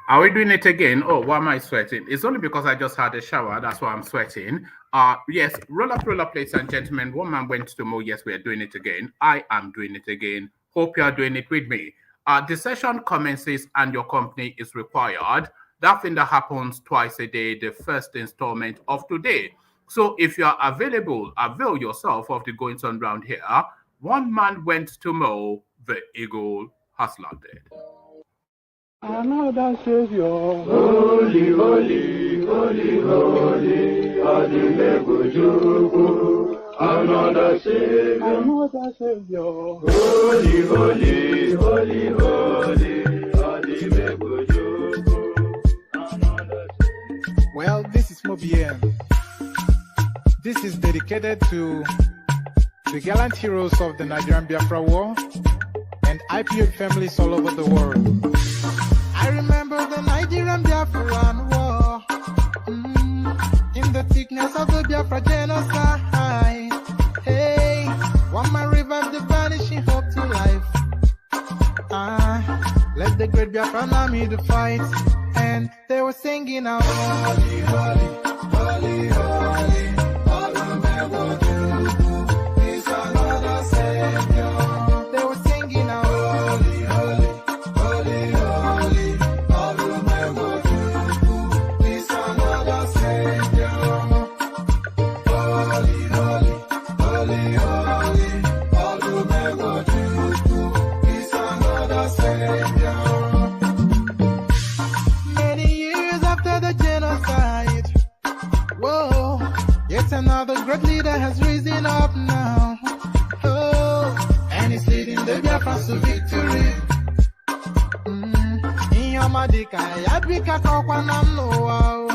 Are we doing it again? Oh, why am I sweating? It's only because I just had a shower. That's why I'm sweating. Yes, roll up, ladies and gentlemen. One man went to mow. Yes, we are doing it again. I am doing it again. Hope you are doing it with me. The session commences and your company is required. That thing that happens twice a day, the first installment of today. So if you are available, avail yourself of the goings on round here. One man went to mow. The eagle has landed. Another Savior, holy, holy, holy, holy, Adimebujuku. Another Savior, holy, holy, holy, holy, Adimebujuku. Well, this is Mobien. This is dedicated to the gallant heroes of the Nigerian Biafra War and IPO families all over the world. I remember the Nigerian Biafran War, in the thickness of the Biafra genocide. Hey, one man revived the vanishing hope to life. Let the great Biafran army to fight, and they were singing out, holy, holy, holy, holy, is another Savior. They were singing out, holy, holy, holy, holy. Another great leader has risen up now. Oh, and he's leading the Biafrans to victory. In your madika, yabika kokwanam no wow.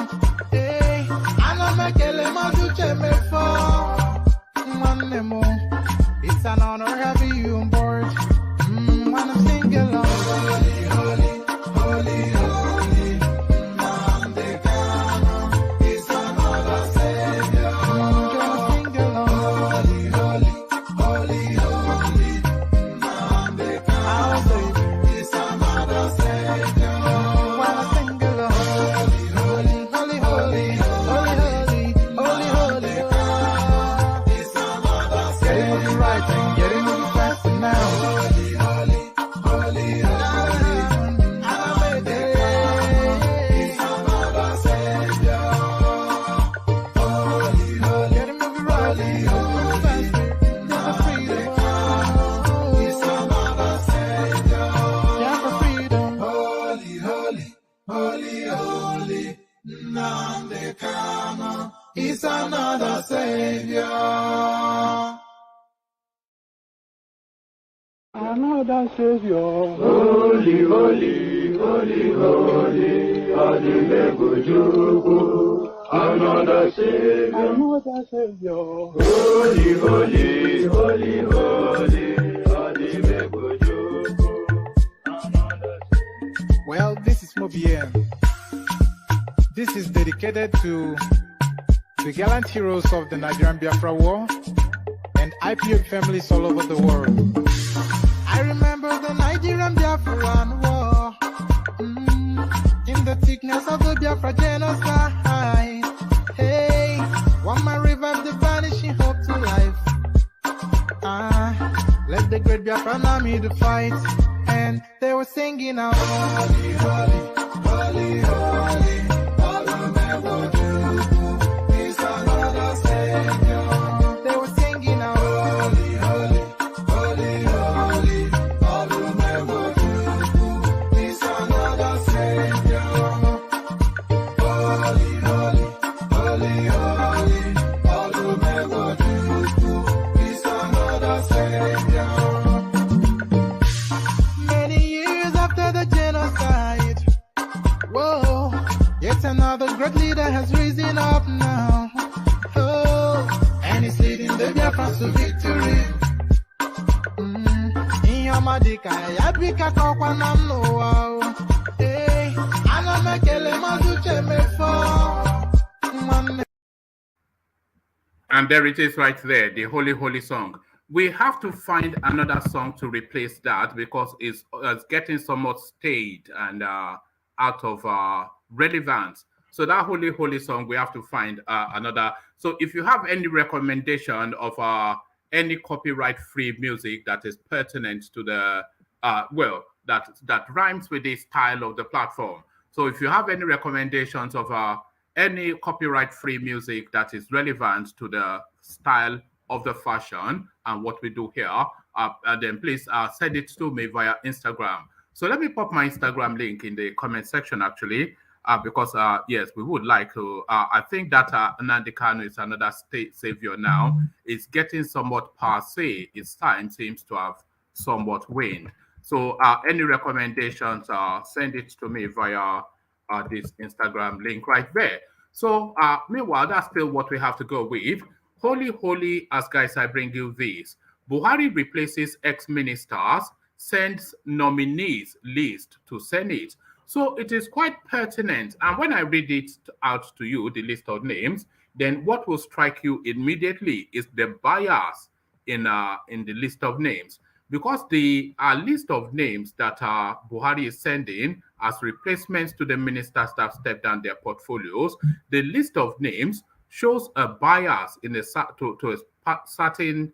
Hey, anamekele maduche mefo. Manemo, it's an honor having you on board. Wanna sing along. Holy, holy, holy, holy. Is another Savior. Another Savior, holy, holy, holy, holy, Adimebujuku. Another Savior, holy, holy, holy, holy, Adimebujuku. Well, this is Mobien. This is dedicated to the gallant heroes of the Nigerian Biafra War and IPO families all over the world. I remember the Nigerian Biafran War, in the thickness of the Biafra genocide. Hey, one man revived the vanishing hope to life. Let the great Biafran army to fight, and they were singing out, holy, holy, holy, holy. They were singing out, holy, holy, holy, holy, is another Savior. Holy, holy, holy, holy, is another Savior. Many years after the genocide, whoa, yet another great leader has risen up now. Oh, and he's leading the Biafrans to victory. In your madika, yabika kokwanam no wow. Hey, anamekele maduche mefo. And there it is right there, the holy, holy song. we have to find another song to replace that because it's getting somewhat stayed and out of relevance. So that holy holy song, we have to find another. So if you have any recommendation of any copyright free music that is pertinent to the that rhymes with the style of the platform. So if you have any recommendations of any copyright free music that is relevant to the style of the fashion and what we do here, and then please send it to me via Instagram. So let me pop my Instagram link in the comment section actually, because yes, we would like to. I think that Nnamdi Kanu is another state savior now. It's getting somewhat passe. Its time seems to have somewhat waned. So any recommendations, send it to me via this Instagram link right there. So meanwhile, that's still what we have to go with. Holy, holy, as guys, I bring you this. Buhari replaces ex-ministers, sends nominees list to Senate. So it is quite pertinent. And when I read it out to you, the list of names, then what will strike you immediately is the bias in the list of names. Because the list of names that Buhari is sending as replacements to the ministers that have stepped down their portfolios, the list of names shows a bias in to a certain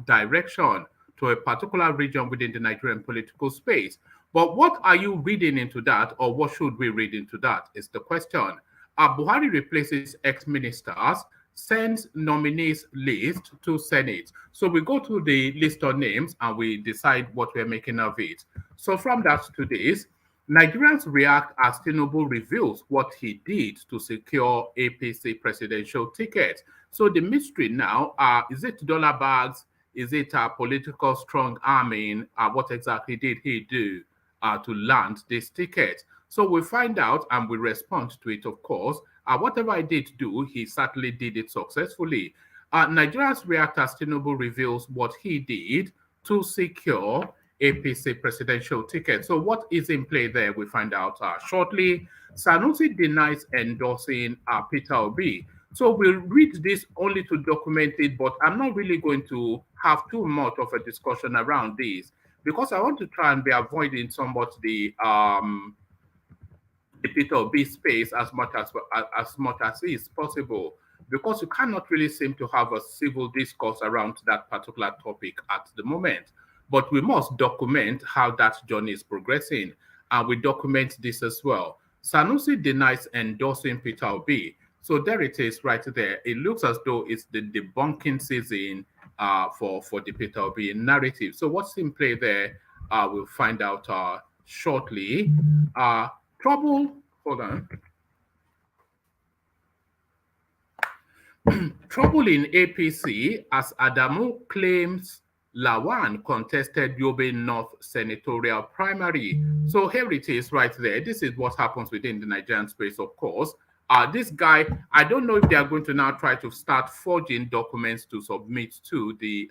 direction, to a particular region within the Nigerian political space. But what are you reading into that, or what should we read into that, is the question. Buhari replaces ex-ministers, sends nominees list to Senate. So we go to the list of names and we decide what we're making of it. So from that to this, Nigerians react as Tinubu reveals what he did to secure APC presidential ticket. So the mystery now, is it dollar bags? Is it a political strong arming? What exactly did he do to land this ticket? So we find out and we respond to it, of course. Whatever I did do, he certainly did it successfully. Nigerians react as Tinubu reveals what he did to secure APC presidential ticket. So what is in play there? We find out shortly. Sanusi denies endorsing Peter Obi. So we'll read this only to document it, but I'm not really going to have too much of a discussion around this because I want to try and be avoiding somewhat the Peter Obi space as much as is possible, because you cannot really seem to have a civil discourse around that particular topic at the moment. But we must document how that journey is progressing, and we document this as well. Sanusi denies endorsing Peter Obi. So there it is right there. It looks as though it's the debunking season for the Peter Obi narrative. So what's in play there? We'll find out shortly. Trouble, hold on. Trouble in APC as Adamu claims Lawan contested Yobe North senatorial primary. So here it is right there. This is what happens within the Nigerian space, of course. This guy, I don't know if they are going to now try to start forging documents to submit to the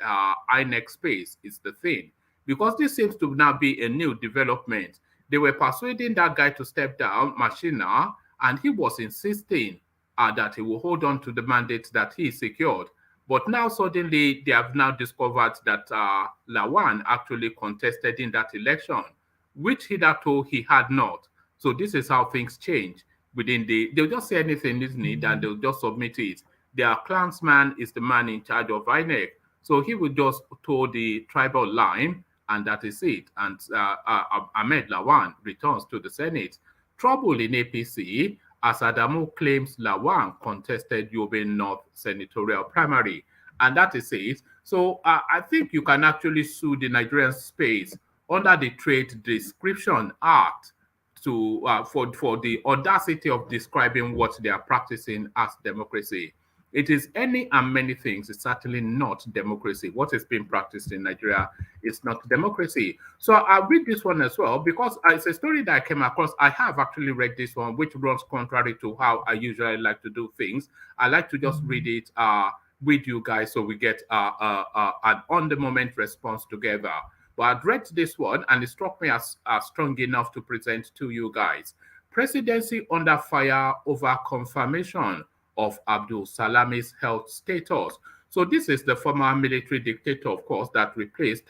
INEC space. It's the thing. Because this seems to now be a new development. They were persuading that guy to step down, Machina, and he was insisting that he will hold on to the mandate that he secured. But now suddenly they have now discovered that Lawan actually contested in that election, which hitherto he had not. So this is how things change within they'll just say anything, isn't it? And they'll just submit it. Their clansman is the man in charge of INEC. So he will just toe the tribal line, and that is it. And Ahmed Lawan returns to the Senate. Trouble in APC as Adamu claims Lawan contested Yobe North senatorial primary. And that is it. So I think you can actually sue the Nigerian space under the Trade Description Act to for the audacity of describing what they are practicing as democracy. It is any and many things. It's certainly not democracy. What is being practiced in Nigeria is not democracy. So I'll read this one as well because it's a story that I came across. I have actually read this one, which runs contrary to how I usually like to do things. I like to just read it with you guys so we get an on-the-moment response together. But I've read this one and it struck me as strong enough to present to you guys. Presidency under fire over confirmation of Abdul Salami's health status. So this is the former military dictator, of course, that replaced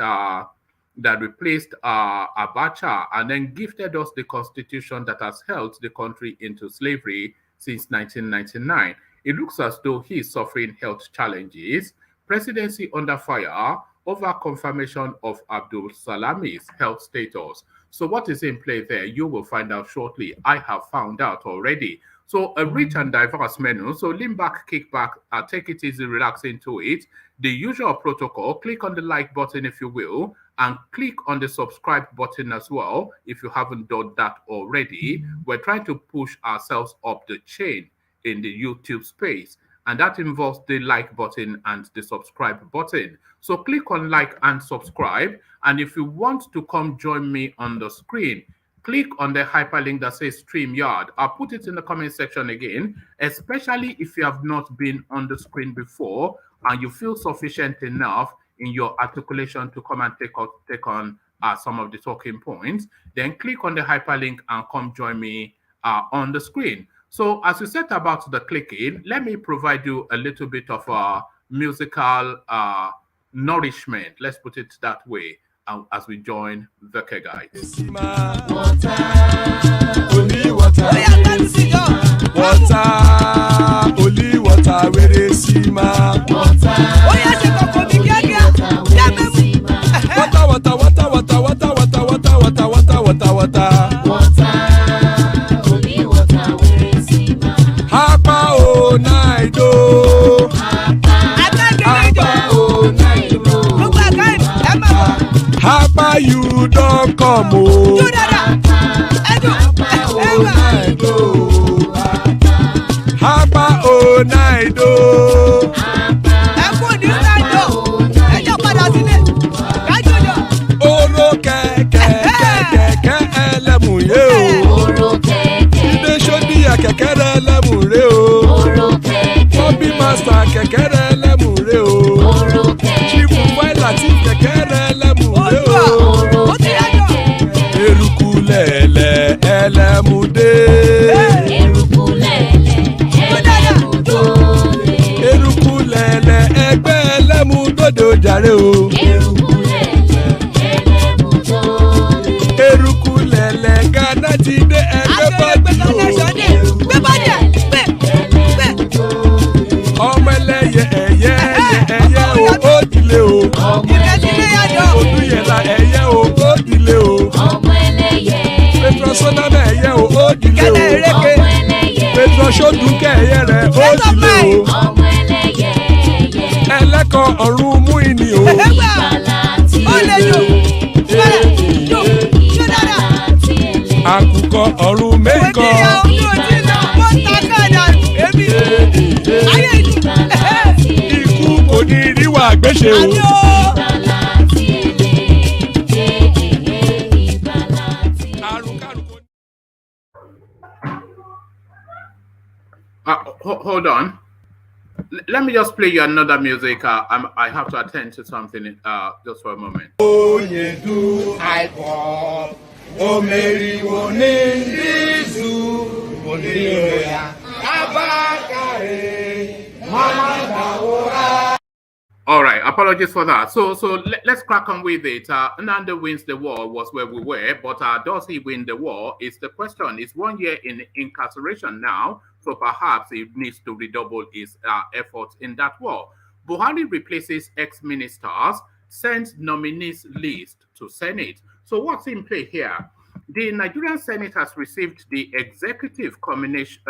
Abacha and then gifted us the constitution that has held the country into slavery since 1999. It looks as though he is suffering health challenges. Presidency under fire over confirmation of Abdul Salami's health status. So what is in play there? You will find out shortly. I have found out already. So a rich and diverse menu. So lean back, kick back, take it easy, relax into it. The usual protocol, click on the like button if you will, and click on the subscribe button as well if you haven't done that already. We're trying to push ourselves up the chain in the YouTube space, and that involves the like button and the subscribe button. So click on like and subscribe, and if you want to come join me on the screen, click on the hyperlink that says StreamYard. I'll put it in the comment section again, especially if you have not been on the screen before and you feel sufficient enough in your articulation to come and take on some of the talking points, then click on the hyperlink and come join me on the screen. So as you set about the clicking, let me provide you a little bit of musical nourishment. Let's put it that way. As we join the Kegaite. Only water, where is Sima? Water, Hapa o naido. Hapa you don't come o. Hapa o naido. Oro kẹ̀kẹ́ ẹlẹ́mùrè o. Ilé sọ́dí àkẹ́kẹ́ ẹlẹ́mùrè o. Bobby master kẹ̀kẹ́ ẹlẹ́mùrè o. Chief Faila ti kẹ̀kẹ́ ẹlẹ́mùrè o. Eruku lẹ̀lẹ̀ ẹlẹ́mùdé. Eruku lẹ̀lẹ̀ ẹgbẹ́ ẹlẹ́mùdódò jàre o. Eruku lẹ̀lẹ̀ Ghana ti dé ẹgbẹ́ bọ́dì o. Ọmọ ẹlẹ́yẹ ẹyẹ o ó dìlé o. Odúyẹ̀lá ẹyẹ o ó dìlé o. Petrosoname ẹyẹ o ó dìlé o. Petrosodúnkẹ́ ẹyẹ rẹ̀ ó dìlé o. Ẹlẹ́kọ̀ ọ̀run mú ìní o. Àkùkọ ọ̀run mẹ́kọ̀. Ikú kò ní ríwà gbéṣe o. Hold on. Let me just play you another music. I have to attend to something just for a moment. Oyedu iPod, Omeriwo Nindizu, Oniroya, Abakare, Mama Dawora. All right, apologies for that. So let's crack on with it. Nando wins the war was where we were, but does he win the war is the question. It's 1 year in incarceration now, so perhaps he needs to redouble his efforts in that war. Buhari replaces ex-ministers, sends nominees list to Senate. So what's in play here? The Nigerian Senate has received the executive combination.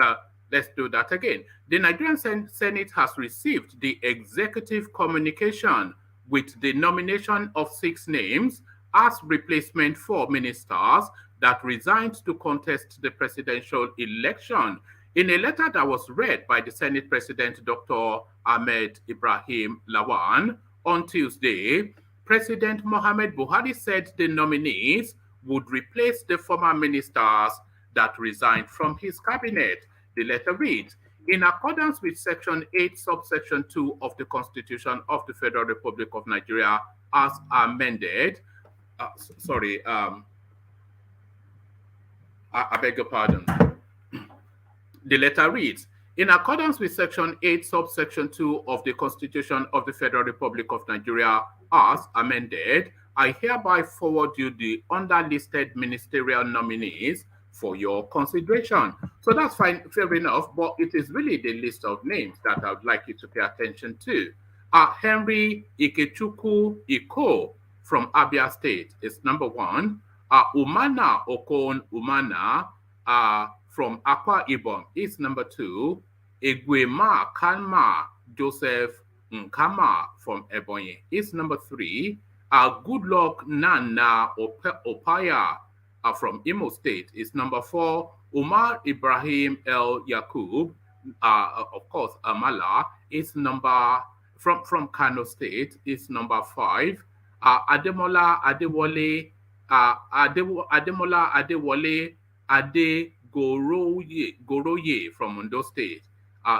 Let's do that again. The Nigerian Senate has received the executive communication with the nomination of 6 names as replacement for ministers that resigned to contest the presidential election. In a letter that was read by the Senate President, Dr. Ahmed Ibrahim Lawan, on Tuesday, President Mohamed Buhari said the nominees would replace the former ministers that resigned from his cabinet. The letter reads, in accordance with Section 8, subsection 2 of the Constitution of the Federal Republic of Nigeria as amended, I beg your pardon. The letter reads, In accordance with Section 8, subsection 2 of the Constitution of the Federal Republic of Nigeria, as amended, I hereby forward you the underlisted ministerial nominees for your consideration. So that's fine, fair enough, but it is really the list of names that I would like you to pay attention to. Henry Ikechukwu Iko from Abia State is number 1. Umana Okon Umana from Akwa Ibom is number 2. Egwema Kalma Joseph Nkama from Ebonyi is number 3. Goodluck Nana Opaya from Imo State is number 4. Umar Ibrahim El Yakub, of course, Amala is number from Kano State is number 5. Ademola Adewale Ademola Adewale Ade Goroye from Ondo State.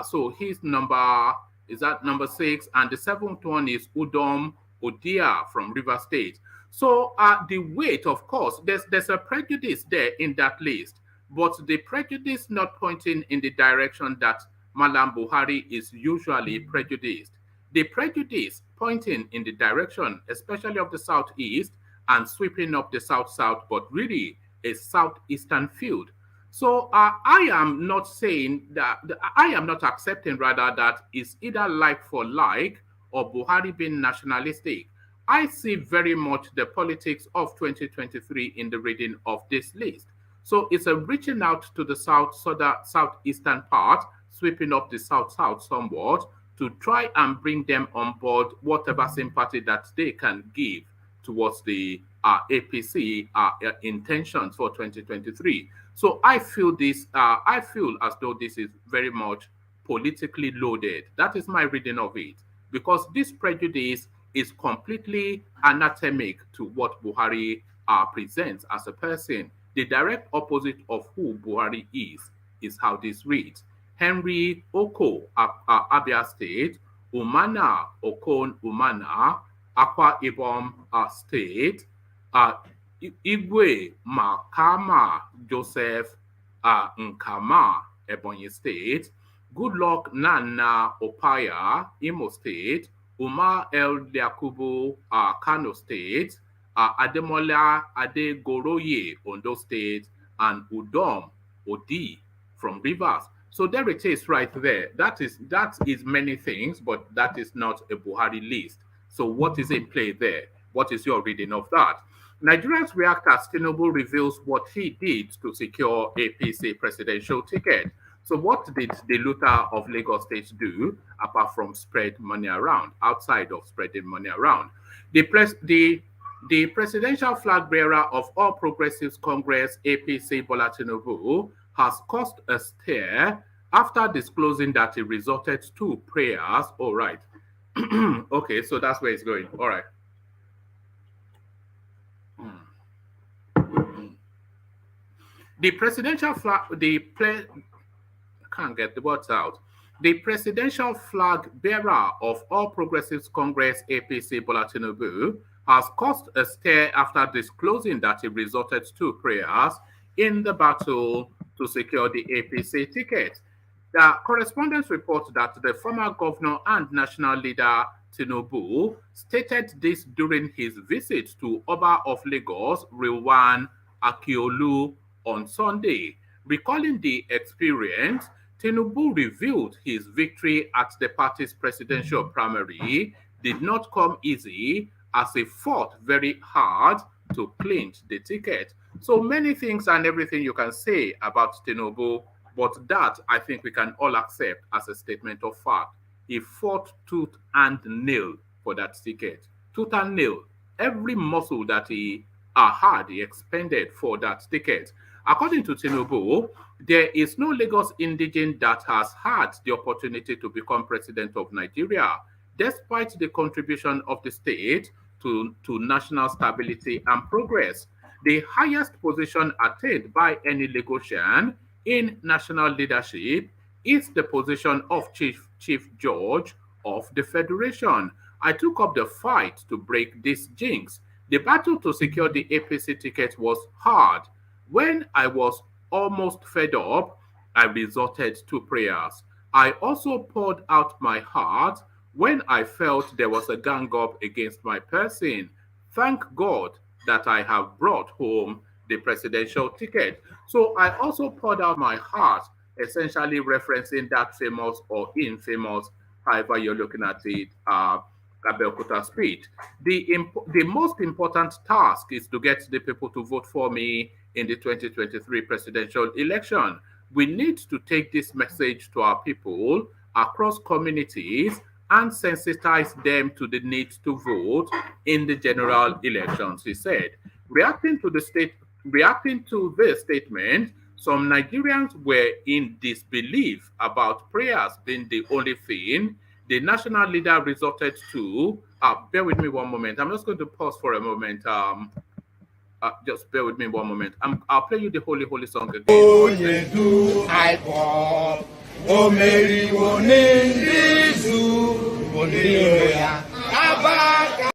So his number is that number 6, and the 7th one is Udom Odia from River State. So the weight, of course, there's a prejudice there in that list, but the prejudice not pointing in the direction that Malam Buhari is usually prejudiced. The prejudice pointing in the direction, especially of the southeast and sweeping up the south-south, but really a southeastern field. So I am not saying that, I am not accepting rather that it's either like for like or Buhari being nationalistic. I see very much the politics of 2023 in the reading of this list. So it's a reaching out to the southeastern part, sweeping up the south-south somewhat to try and bring them on board whatever sympathy that they can give towards the APC intentions for 2023. So I feel this. I feel as though this is very much politically loaded. That is my reading of it, because this prejudice is completely anathemic to what Buhari presents as a person. The direct opposite of who Buhari is how this reads. Henry Oko, Abia State. Umana Okon Umana, Akwa Ibom State. Igwe Makama Joseph Nkama, Ebonyi State. Goodluck Nana Opaya, Imo State. Umar El Yakubu, Kano State. Ademola Adegoroye, Ondo State. And Udom Odi from Rivers. So there it is right there. That is many things, but that is not a Buhari list. So what is in play there? What is your reading of that? Nigerians react as Tinubu reveals what he did to secure APC presidential ticket. So what did the looter of Lagos State do apart from spread money around, outside of spreading money around? The presidential flag bearer of All Progressives Congress, APC, Bola Tinubu, has caused a stir after disclosing that he resorted to prayers. All right. Okay, so that's where it's going. All right. The presidential flag, can't get the words out. The presidential flag bearer of All Progressives Congress, APC, Bola Tinubu, has caused a stir after disclosing that he resorted to prayers in the battle to secure the APC ticket. The correspondence reports that the former governor and national leader Tinubu stated this during his visit to Oba of Lagos, Lawan Akiolu, on Sunday. Recalling the experience, Tinubu revealed his victory at the party's presidential primary did not come easy, as he fought very hard to clinch the ticket. So many things and everything you can say about Tinubu, but that I think we can all accept as a statement of fact. He fought tooth and nail for that ticket. Tooth and nail. Every muscle that he had, he expended for that ticket. According to Tinubu, there is no Lagos indigene that has had the opportunity to become president of Nigeria, despite the contribution of the state to national stability and progress. The highest position attained by any Lagosian in national leadership is the position of Chief Judge of the Federation. I took up the fight to break this jinx. The battle to secure the APC ticket was hard. When I was almost fed up, I resorted to prayers. I also poured out my heart when I felt there was a gang up against my person. Thank God that I have brought home the presidential ticket. So I also poured out my heart, essentially referencing that famous or infamous, however you're looking at it, Abeokuta speech. The most important task is to get the people to vote for me in the 2023 presidential election. We need to take this message to our people across communities and sensitize them to the need to vote in the general elections, he said. Reacting to this statement, some Nigerians were in disbelief about prayers being the only thing the national leader resorted to. Bear with me one moment. I'm just going to pause for a moment. Just bear with me one moment. I'll play you the Holy Holy song again. Onye du iPod, o meriwo n'Izu, onye ya abaka.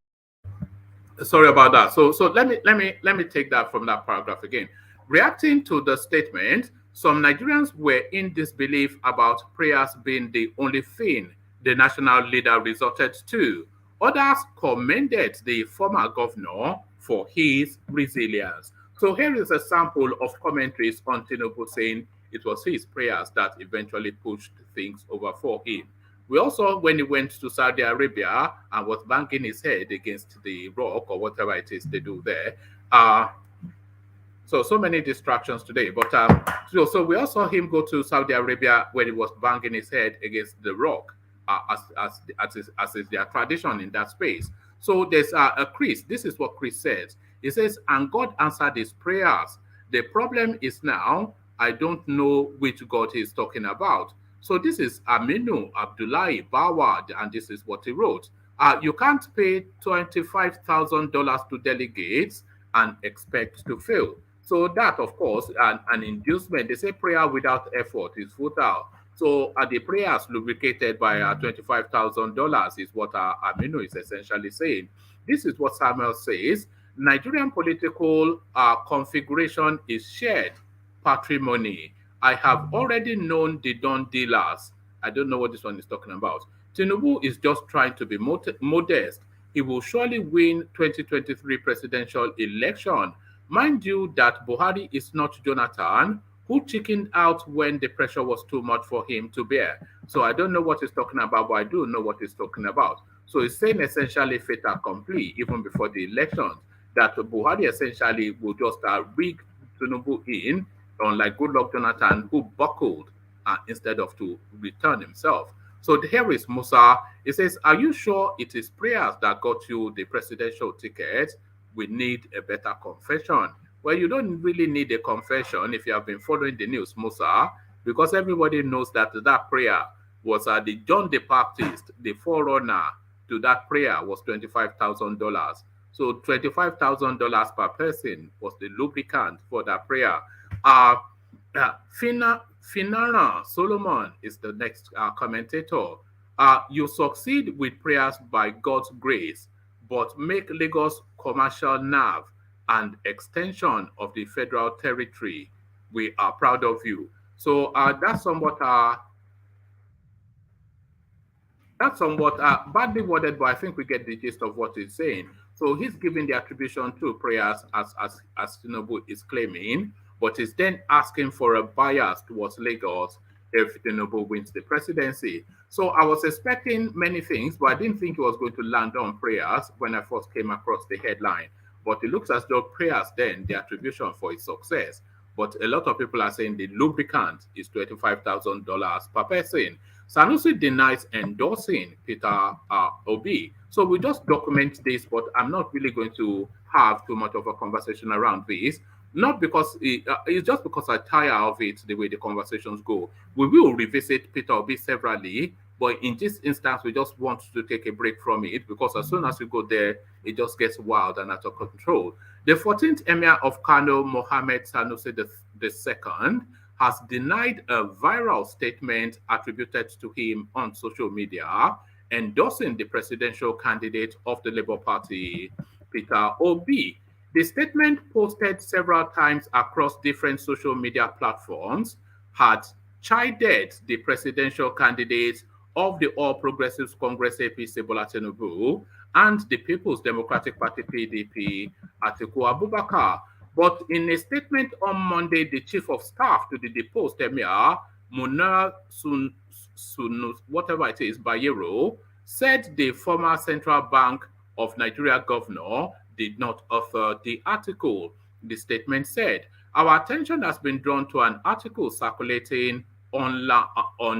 Sorry about that. So let me take that from that paragraph again. Reacting to the statement, some Nigerians were in disbelief about prayers being the only thing the national leader resorted to. Others commended the former governor for his resilience. So here is a sample of commentaries on Tinubu saying it was his prayers that eventually pushed things over for him. We also, when he went to Saudi Arabia and was banging his head against the rock or whatever it is they do there. So many distractions today. But so we also saw him go to Saudi Arabia when he was banging his head against the rock, as is their tradition in that space. So there's a Chris. This is what Chris says. He says, and God answered his prayers. The problem is now, I don't know which God he's talking about. So this is Aminu Abdullahi Bawad, and this is what he wrote. You can't pay $25,000 to delegates and expect to fail. So that, of course, an inducement. They say prayer without effort is futile. So the prayers lubricated by $25,000 is what Aminu is essentially saying. This is what Samuel says. Nigerian political configuration is shared patrimony. I have already known the Don dealers. I don't know what this one is talking about. Tinubu is just trying to be modest. He will surely win 2023 presidential election. Mind you that Buhari is not Jonathan, who chickened out when the pressure was too much for him to bear. So I don't know what he's talking about, but I do know what he's talking about. So he's saying essentially fait accompli, even before the elections, that Buhari essentially will just rig Tinubu in, unlike Goodluck Jonathan, who buckled instead of to return himself. So here is Musa. He says, are you sure it is prayers that got you the presidential ticket? We need a better confession. Well, you don't really need a confession if you have been following the news, Musa, because everybody knows that that prayer was the John the Baptist, the forerunner to that prayer was $25,000. So $25,000 per person was the lubricant for that prayer. Finara Solomon is the next commentator. You succeed with prayers by God's grace, but make Lagos commercial nerve and extension of the federal territory. We are proud of you. So that's somewhat badly worded, but I think we get the gist of what he's saying. So he's giving the attribution to prayers as Tinubu is claiming, but is then asking for a bias towards Lagos if Tinubu wins the presidency. So I was expecting many things, but I didn't think it was going to land on prayers when I first came across the headline. But it looks as though prayers then the attribution for its success. But a lot of people are saying the lubricant is $25,000 per person. Sanusi denies endorsing Peter Obi. So we just document this, but I'm not really going to have too much of a conversation around this. Not because it's just because I tire of it the way the conversations go. We will revisit Peter Obi severally, but in this instance, we just want to take a break from it because as soon as we go there, it just gets wild and out of control. The 14th Emir of Kano, Mohammed Sanusi II, has denied a viral statement attributed to him on social media, endorsing the presidential candidate of the Labour Party, Peter Obi. The statement, posted several times across different social media platforms, had chided the presidential candidates of the All Progressives Congress APC Bola Tinubu and the People's Democratic Party PDP Atiku Abubakar. But in a statement on Monday, the chief of staff to the deposed Emir, Munar whatever it is, Bayero, said the former Central Bank of Nigeria governor did not author the article. The statement said, our attention has been drawn to an article circulating on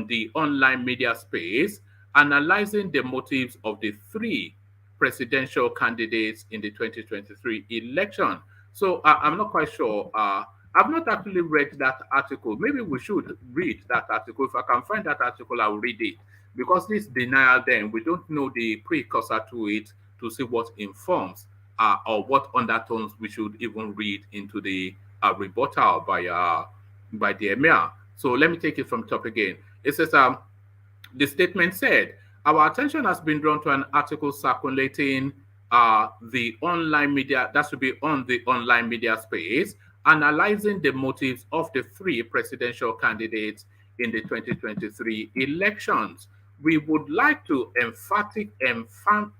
the online media space analyzing the motives of the three presidential candidates in the 2023 election. So I'm not quite sure. I've not actually read that article. Maybe we should read that article. If I can find that article, I will read it. Because this denial, then we don't know the precursor to it to see what informs or what undertones we should even read into the rebuttal by the emir. So let me take it from top again. It says, the statement said, our attention has been drawn to an article circulating the online media, that should be on the online media space, analyzing the motives of the three presidential candidates in the 2023 elections. We would like to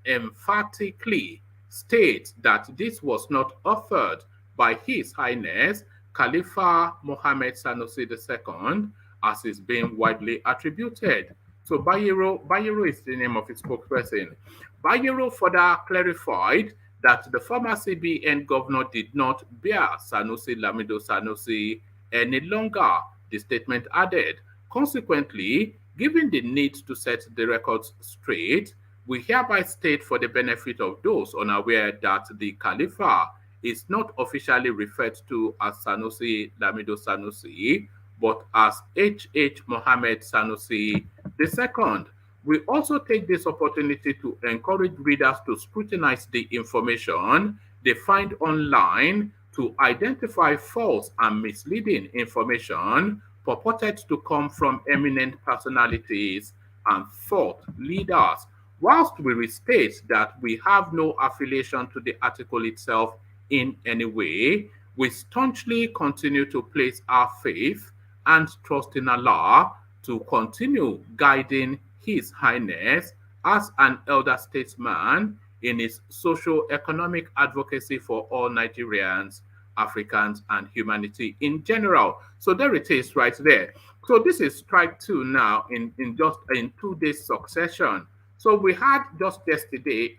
emphatically state that this was not authored by His Highness Khalifa Mohammed Sanusi II, as is being widely attributed. So Bayero is the name of its spokesperson. Bayero further clarified that the former CBN governor did not bear Sanusi Lamido Sanusi any longer. The statement added, consequently, given the need to set the records straight, we hereby state for the benefit of those unaware that the Khalifa is not officially referred to as Sanusi Lamido Sanusi, but as H.H. Mohammed Sanusi II. We also take this opportunity to encourage readers to scrutinize the information they find online to identify false and misleading information purported to come from eminent personalities and thought leaders. Whilst we restate that we have no affiliation to the article itself in any way, we staunchly continue to place our faith and trust in Allah to continue guiding His Highness as an elder statesman in his socio-economic advocacy for all Nigerians, Africans, and humanity in general. So there it is right there. So this is strike two now in 2 days succession. So we had just yesterday,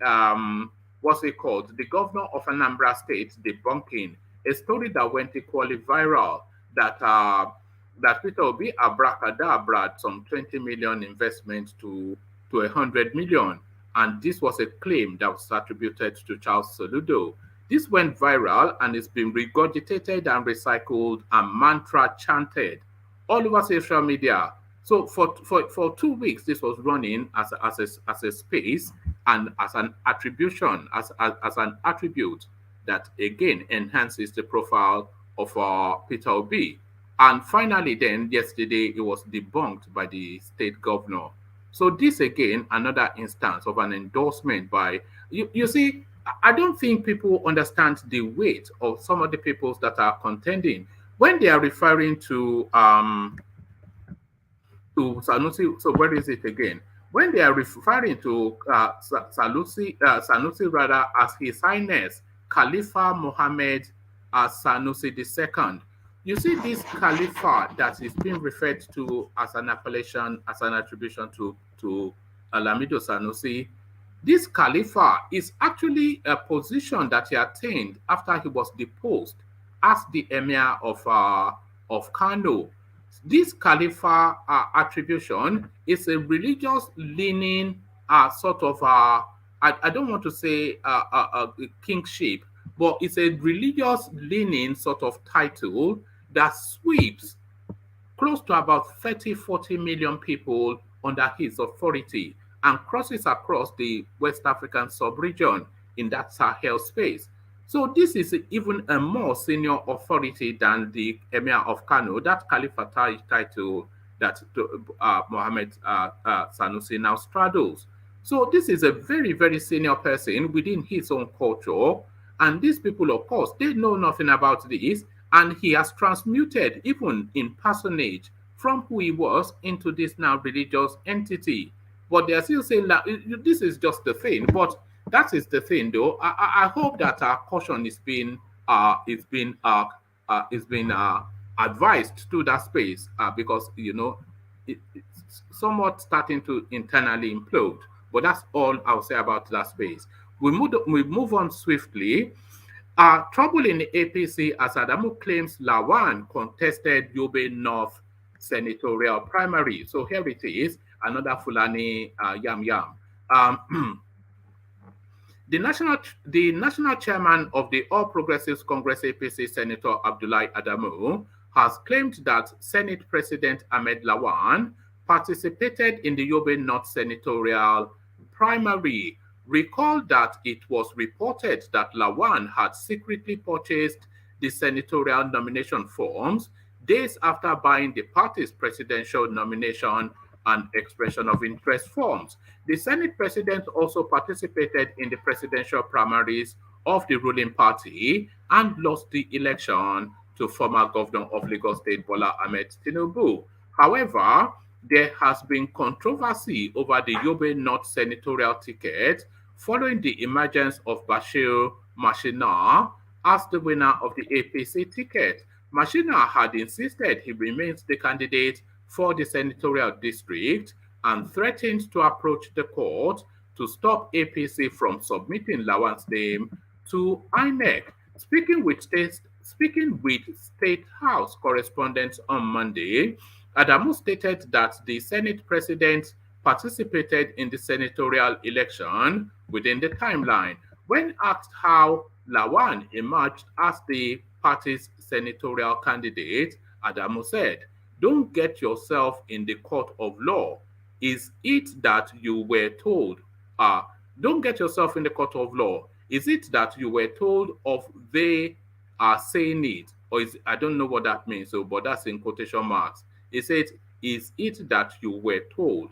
what's it called? The governor of Anambra State debunking a story that went equally viral that Peter Obi abracadabra some 20 million investment to 100 million. And this was a claim that was attributed to Charles Soludo. This went viral and it's been regurgitated and recycled and mantra chanted all over social media. So for 2 weeks, this was running as a space and as an attribution, as an attribute that again enhances the profile of Peter Obi. And finally, then yesterday, it was debunked by the state governor. So this again, another instance of an endorsement by you see. I don't think people understand the weight of some of the peoples that are contending when they are referring to Sanusi. So where is it again? When they are referring to Sanusi rather as His Highness Khalifa Mohammed Sanusi II. You see this Khalifa that is being referred to as an appellation, as an attribution to Lamido Sanusi. This Khalifa is actually a position that he attained after he was deposed as the emir of Kano. This Khalifa attribution is a religious leaning sort of I don't want to say kingship, but it's a religious leaning sort of title that sweeps close to about 30-40 million people under his authority and crosses across the West African sub-region in that Sahel space. So this is even a more senior authority than the Emir of Kano, that Khalifa title that Mohammed Sanusi now straddles. So this is a very, very senior person within his own culture. And these people, of course, they know nothing about this. And he has transmuted, even in personage, from who he was into this now religious entity. But they're still saying that this is just the thing. But that is the thing, though. I hope that our caution is being advised to that space because it's somewhat starting to internally implode. But that's all I'll say about that space. We move on swiftly. Trouble in the APC as Adamu claims Lawan contested Yobe North senatorial primary. So here it is, another Fulani yam yam. Um, the national chairman of the All Progressives Congress APC, Senator Abdullahi Adamu, has claimed that Senate President Ahmed Lawan participated in the Yobe North senatorial primary. Recall that it was reported that Lawan had secretly purchased the senatorial nomination forms days after buying the party's presidential nomination and expression of interest forms. The Senate president also participated in the presidential primaries of the ruling party and lost the election to former governor of Lagos State, Bola Ahmed Tinubu. However, there has been controversy over the Yobe North senatorial ticket following the emergence of Bashir Mashina as the winner of the APC ticket. Mashina had insisted he remains the candidate for the senatorial district and threatened to approach the court to stop APC from submitting Lawan's name to INEC. Speaking with State House correspondents on Monday, Adamu stated that the Senate president participated in the senatorial election within the timeline. When asked how Lawan emerged as the party's senatorial candidate, Adamu said, "Don't get yourself in the court of law. Is it that you were told? Don't get yourself in the court of law. Is it that you were told of they are saying it? Or is I don't know what that means, so but that's in quotation marks. It says, is it that you were told,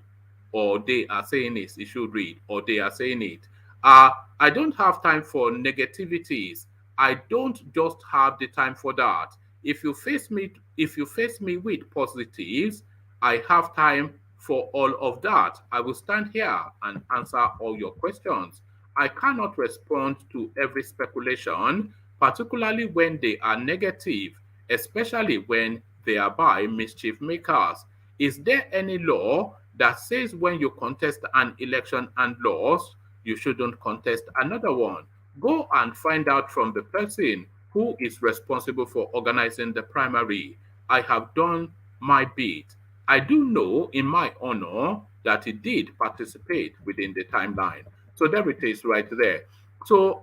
or they are saying it? It should read, or they are saying it. I don't have time for negativities. I don't just have the time for that. If you face me with positives, I have time for all of that. I will stand here and answer all your questions. I cannot respond to every speculation, particularly when they are negative, especially when they are by mischief makers. Is there any law that says when you contest an election and lost, you shouldn't contest another one? Go and find out from the person who is responsible for organizing the primary. I have done my bit. I do know in my honor that he did participate within the timeline. So there it is right there. So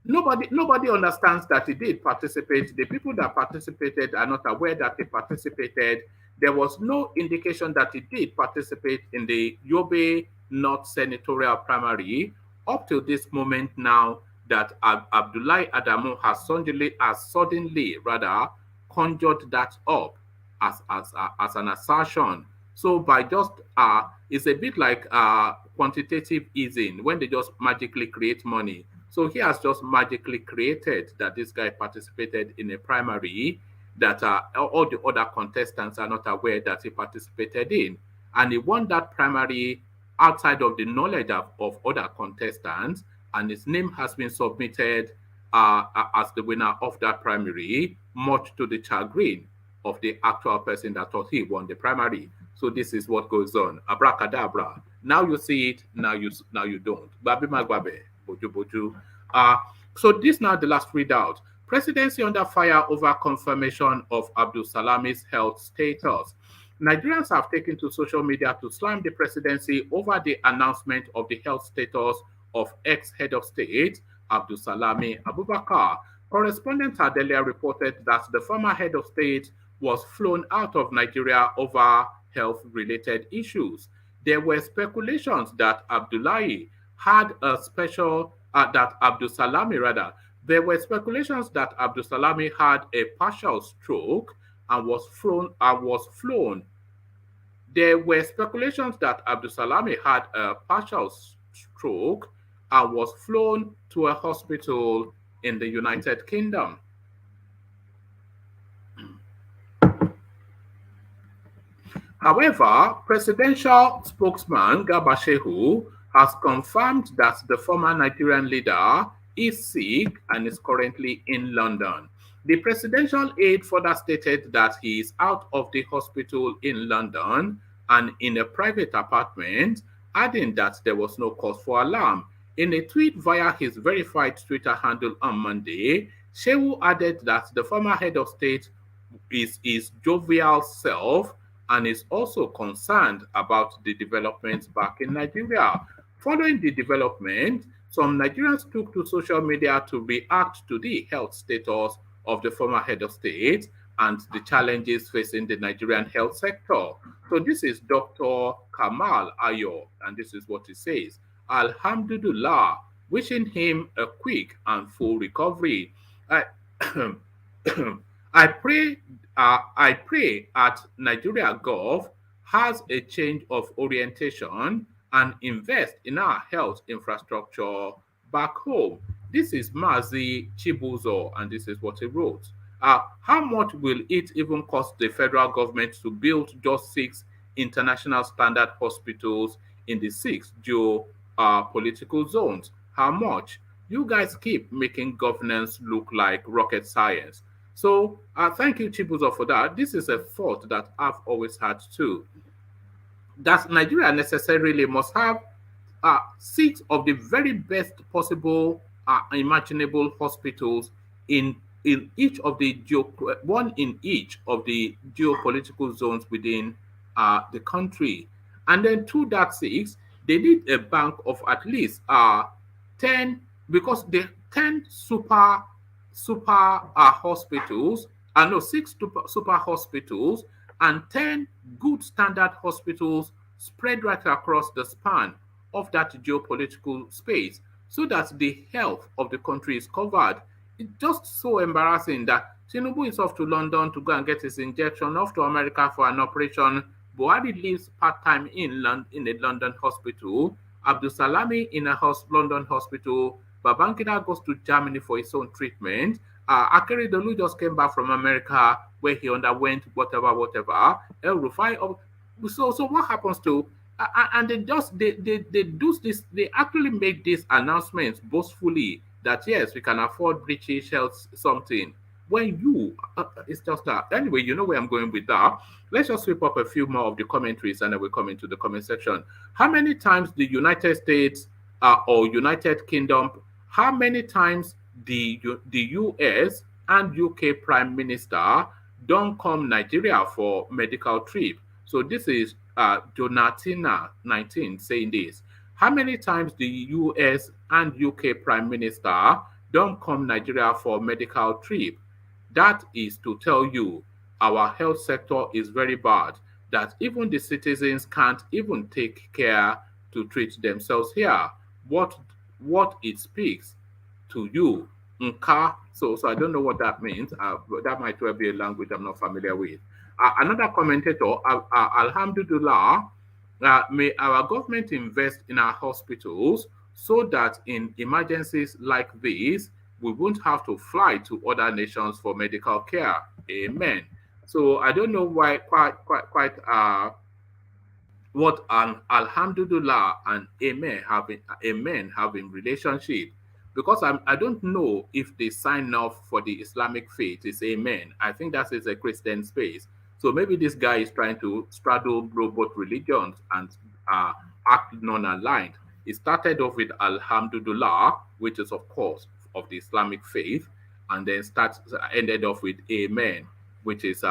nobody understands that he did participate. The people that participated are not aware that he participated. There was no indication that he did participate in the Yobe North senatorial primary up to this moment now that Abdullahi Adamu has suddenly conjured that up as an assertion. So by just it's a bit like quantitative easing when they just magically create money. So he has just magically created that this guy participated in a primary that all the other contestants are not aware that he participated in. And he won that primary outside of the knowledge of other contestants, and his name has been submitted as the winner of that primary, much to the chagrin of the actual person that thought he won the primary. So this is what goes on. Abracadabra. Now you see it, now you don't. Babi magbabe, boju boju. So this now the last readout. Presidency under fire over confirmation of Abdul Salami's health status. Nigerians have taken to social media to slam the presidency over the announcement of the health status of ex-head of state, Abdul Salami Abubakar. Correspondents had earlier reported that the former head of state was flown out of Nigeria over health-related issues. There were speculations that Abdullahi had a special, that Abdul Salami rather, there were speculations that Abdul Salami had a partial stroke and was flown. There were speculations that Abdul Salami had a partial stroke and was flown to a hospital in the United Kingdom. However, presidential spokesman Garba Shehu has confirmed that the former Nigerian leader is sick and is currently in London. The presidential aide further stated that he is out of the hospital in London and in a private apartment, adding that there was no cause for alarm. In a tweet via his verified Twitter handle on Monday, Shehu added that the former head of state is his jovial self and is also concerned about the developments back in Nigeria. Following the development, some Nigerians took to social media to react to the health status of the former head of state and the challenges facing the Nigerian health sector. So this is Dr. Kamal Ayo, and this is what he says. Alhamdulillah, wishing him a quick and full recovery. I, I pray I pray at Nigeria Gov has a change of orientation and invest in our health infrastructure back home. This is Mazi Chibuzo, and this is what he wrote. How much will it even cost the federal government to build just 6 international standard hospitals in the 6 geopolitical zones? How much? You guys keep making governance look like rocket science. So thank you, Chibuzo, for that. This is a thought that I've always had too. That Nigeria necessarily must have 6 of the very best possible imaginable hospitals in each of the one in each of the geopolitical zones within the country, and then to that 6, they need a bank of at least 10, because the 10 super hospitals, no, 6 super hospitals and 10 good standard hospitals spread right across the span of that geopolitical space so that the health of the country is covered. It's just so embarrassing that Tinubu is off to London to go and get his injection, off to America for an operation. Buhari lives part-time in a London hospital. Abdul Salami in a London hospital. Babangida goes to Germany for his own treatment. Akeredolu just came back from America where he underwent whatever. El Rufai. So what happens to? And they do this. They actually make these announcements boastfully that yes, we can afford British health something. When you, it's just that. Anyway, you know where I'm going with that. Let's just sweep up a few more of the commentaries and then we'll come into the comment section. How many times the United States or United Kingdom, how many times the US and UK Prime Minister don't come Nigeria for medical trip? So this is Donatina 19 saying this. How many times the US and UK Prime Minister don't come Nigeria for medical trip? That is to tell you our health sector is very bad, that even the citizens can't even take care to treat themselves here. What it speaks to you, Nka. So I don't know what that means. That might well be a language I'm not familiar with. Another commentator, Alhamdulillah, may our government invest in our hospitals so that in emergencies like this, we won't have to fly to other nations for medical care. Amen. So I don't know why quite what an Alhamdulillah and Amen have in relationship, because I don't know if the sign off for the Islamic faith is Amen. I think that is a Christian space. So maybe this guy is trying to straddle both religions and act non-aligned. It started off with Alhamdulillah, which is of course of the Islamic faith, and then ended off with Amen, which is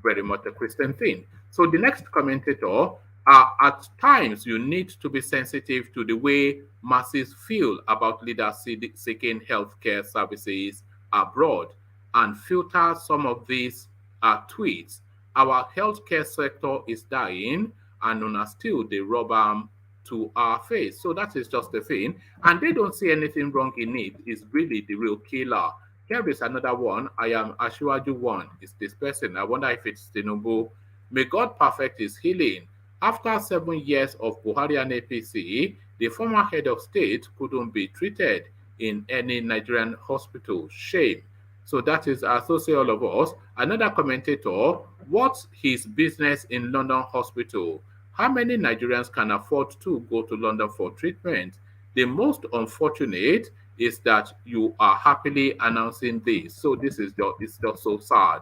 very much a Christian thing. So the next commentator, at times you need to be sensitive to the way masses feel about leaders seeking healthcare services abroad and filter some of these tweets. Our healthcare sector is dying, and on still they rub to our face. So that is just the thing. And they don't see anything wrong in it. It's really the real killer. Here is another one. I am Ashwaju one. It's this person. I wonder if it's Tinubu. May God perfect his healing. After 7 years of Buhari and APC, the former head of state couldn't be treated in any Nigerian hospital. Shame. So that is so say all of us. Another commentator, what's his business in London hospital? How many Nigerians can afford to go to London for treatment? The most unfortunate is that you are happily announcing this. So this is just, it's just so sad.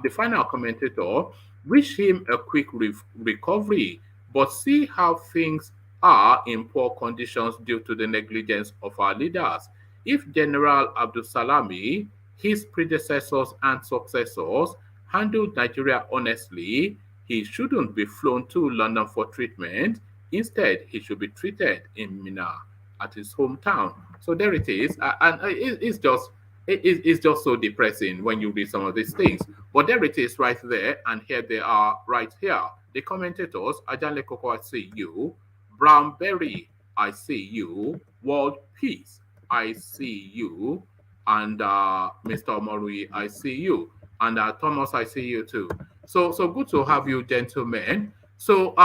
The final commentator, wish him a quick recovery, but see how things are in poor conditions due to the negligence of our leaders. If General Abdul Salami, his predecessors and successors handled Nigeria honestly, he shouldn't be flown to London for treatment. Instead, he should be treated in Mina at his hometown. So there it is, and it's just it's just so depressing when you read some of these things. But there it is right there, and here they are right here. The commentators, Ajanle Koko, I see you. Brownberry, I see you. World Peace, I see you. And Mr. Omorui, I see you. And Thomas, I see you too. So good to have you, gentlemen. So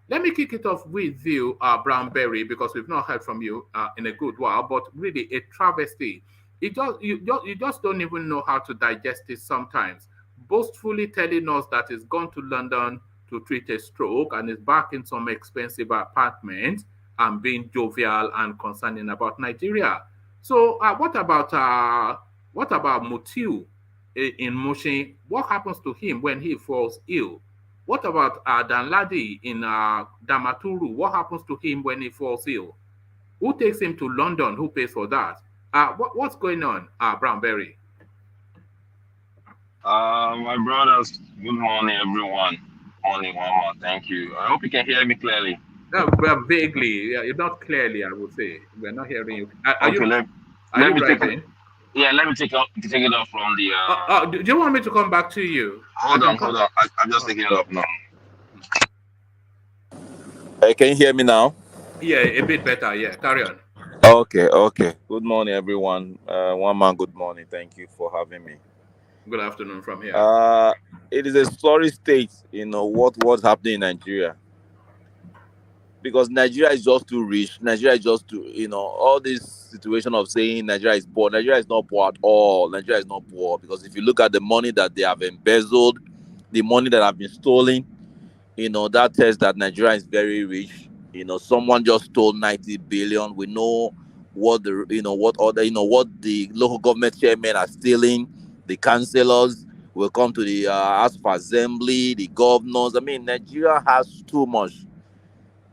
let me kick it off with you, Brownberry, because we've not heard from you in a good while. But really, a travesty. You just don't even know how to digest it sometimes. Boastfully telling us that he's gone to London to treat a stroke and is back in some expensive apartment and being jovial and concerning about Nigeria. So what about Mutiu in Mushin? What happens to him when he falls ill? What about Danladi in Damaturu? What happens to him when he falls ill? Who takes him to London? Who pays for that? What's going on, Brownberry? My brothers, good morning, everyone. Morning, Mama. Thank you. I hope you can hear me clearly. Well, vaguely, not clearly, I would say. We're not hearing you. Are Okay, you let me take driving? let me take it off from the. Do you want me to come back to you? Hold on. I'm just taking it off now. Can you hear me now? Yeah, a bit better. Yeah, carry on. Okay. Good morning, everyone. One man, good morning. Thank you for having me. Good afternoon from here. It is a sorry state, what's happening in Nigeria. Because Nigeria is just too rich. Nigeria is just too, all this situation of saying Nigeria is poor. Nigeria is not poor at all. Nigeria is not poor. Because if you look at the money that they have embezzled, the money that have been stolen, that tells that Nigeria is very rich. Someone just stole 90 billion. We know what what the local government chairmen are stealing. The councillors will come to the House of Assembly, the governors. I mean, Nigeria has too much,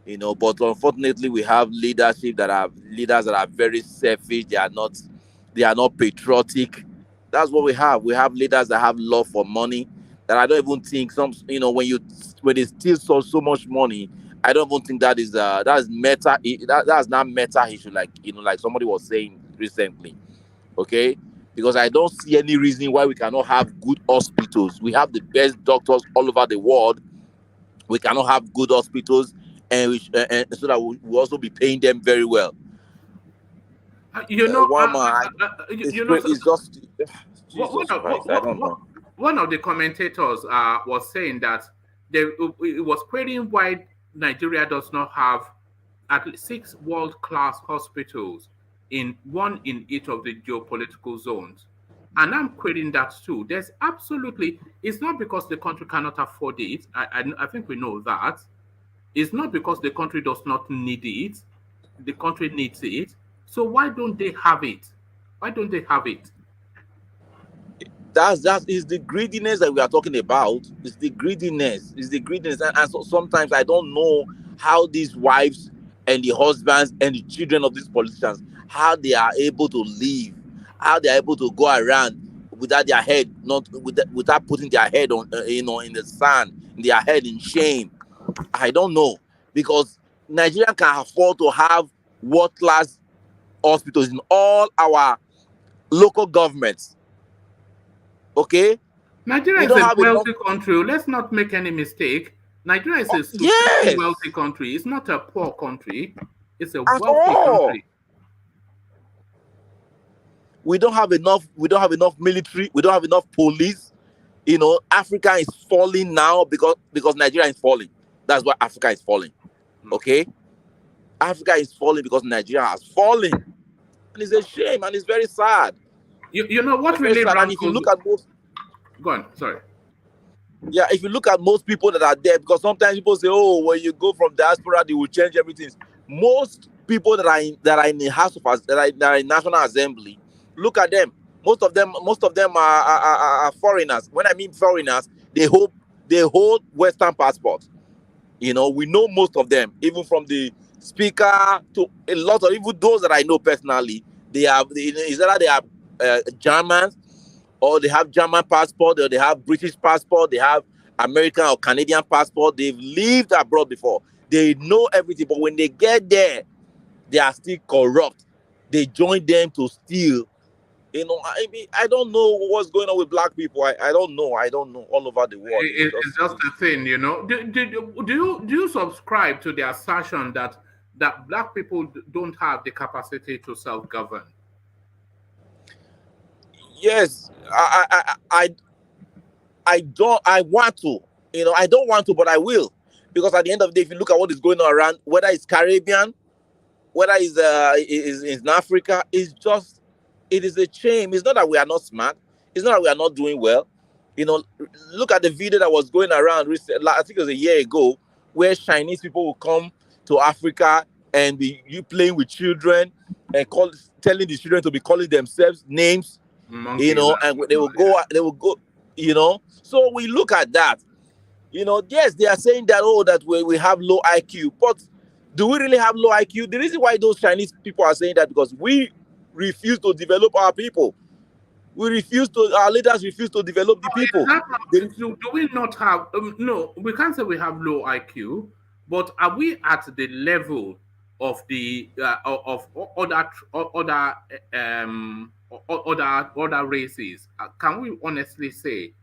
but unfortunately we have leaders that are very selfish. They are not patriotic. That's what we have. We have leaders that have love for money that I don't even think when they steal so much money, I don't even think that is meta. That's not meta issue, like somebody was saying recently. Okay, because I don't see any reason why we cannot have good hospitals. We have the best doctors all over the world. We cannot have good hospitals, and so that we also be paying them very well. It's just Jesus Christ. I don't know. One of the commentators was saying that it was querying why Nigeria does not have at least 6 world-class hospitals, in each of the geopolitical zones. And I'm querying that too. It's not because the country cannot afford it. I think we know that. It's not because the country does not need it. The country needs it. So why don't they have it? Why don't they have it? That is the greediness that we are talking about. It's the greediness. And so sometimes I don't know how these wives and the husbands and the children of these politicians, how they are able to live, how they are able to go around without their head, without putting their head on, in the sand, their head in shame. I don't know, because Nigeria can afford to have world-class hospitals in all our local governments. Okay, Nigeria is a wealthy country. Let's not make any mistake. Nigeria is a supremely wealthy country. It's not a poor country. It's a wealthy country. We don't have enough military. We don't have enough police. Africa is falling now because Nigeria is falling. That's why Africa is falling. Okay, Africa is falling because Nigeria has fallen, and it's a shame and it's very sad. You know what really And if you rankles. look at most, Go on. Sorry. yeah, if you look at most people that are there, because sometimes people say, "Oh, when you go from diaspora, they will change everything." Most people that are in the House of that are in National Assembly, look at them. Most of them are foreigners. When I mean foreigners, they hold Western passports. You know, we know most of them, even from the speaker to a lot of even those that I know personally. They are is either they are Germans, or they have German passport, or they have British passport, they have American or Canadian passport. They've lived abroad before. They know everything, but when they get there, they are still corrupt. They join them to steal. You know, I mean, I don't know what's going on with black people. I don't know. I don't know. All over the world, It's just a thing, you know. Do you subscribe to the assertion that black people don't have the capacity to self-govern? yes. I don't. I want to. You know, I don't want to, but I will, because at the end of the day, if you look at what is going on around, whether it's Caribbean, whether it's is in Africa, it is a shame. It's not that we are not smart. It's not that we are not doing well. You know, look at the video that was going around recently. I think it was a year ago, where Chinese people will come to Africa and be you playing with children and telling the children to be calling themselves names. Monkey, You know, and they will go. They will go. You know, so we look at that. You know, yes, they are saying that that we have low IQ, but do we really have low IQ? The reason why those Chinese people are saying that because we refuse to develop our people. Our leaders refuse to develop the people. Do we not have? No, we can't say we have low IQ, but are we at the level of the of other races? Can we honestly say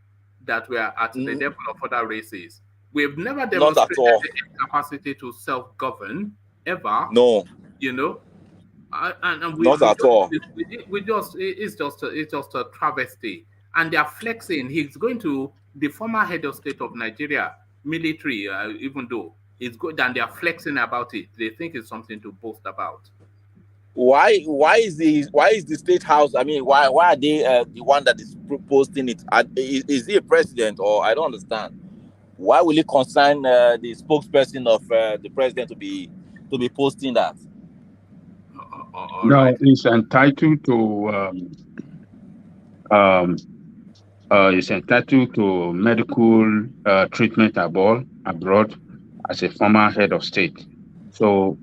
that we are at the level of other races? We've never demonstrated the capacity to self-govern ever. No. You know, and Not at all. It's just a travesty, and they are flexing. He's going to the former head of state of Nigeria military, even though it's good, and they are flexing about it. They think it's something to boast about. Why is the state house? I mean, why are they the one that is posting it? Is he a president, or I don't understand? Why will it concern the spokesperson of the president to be posting that? No, he's entitled to medical treatment abroad as a former head of state. So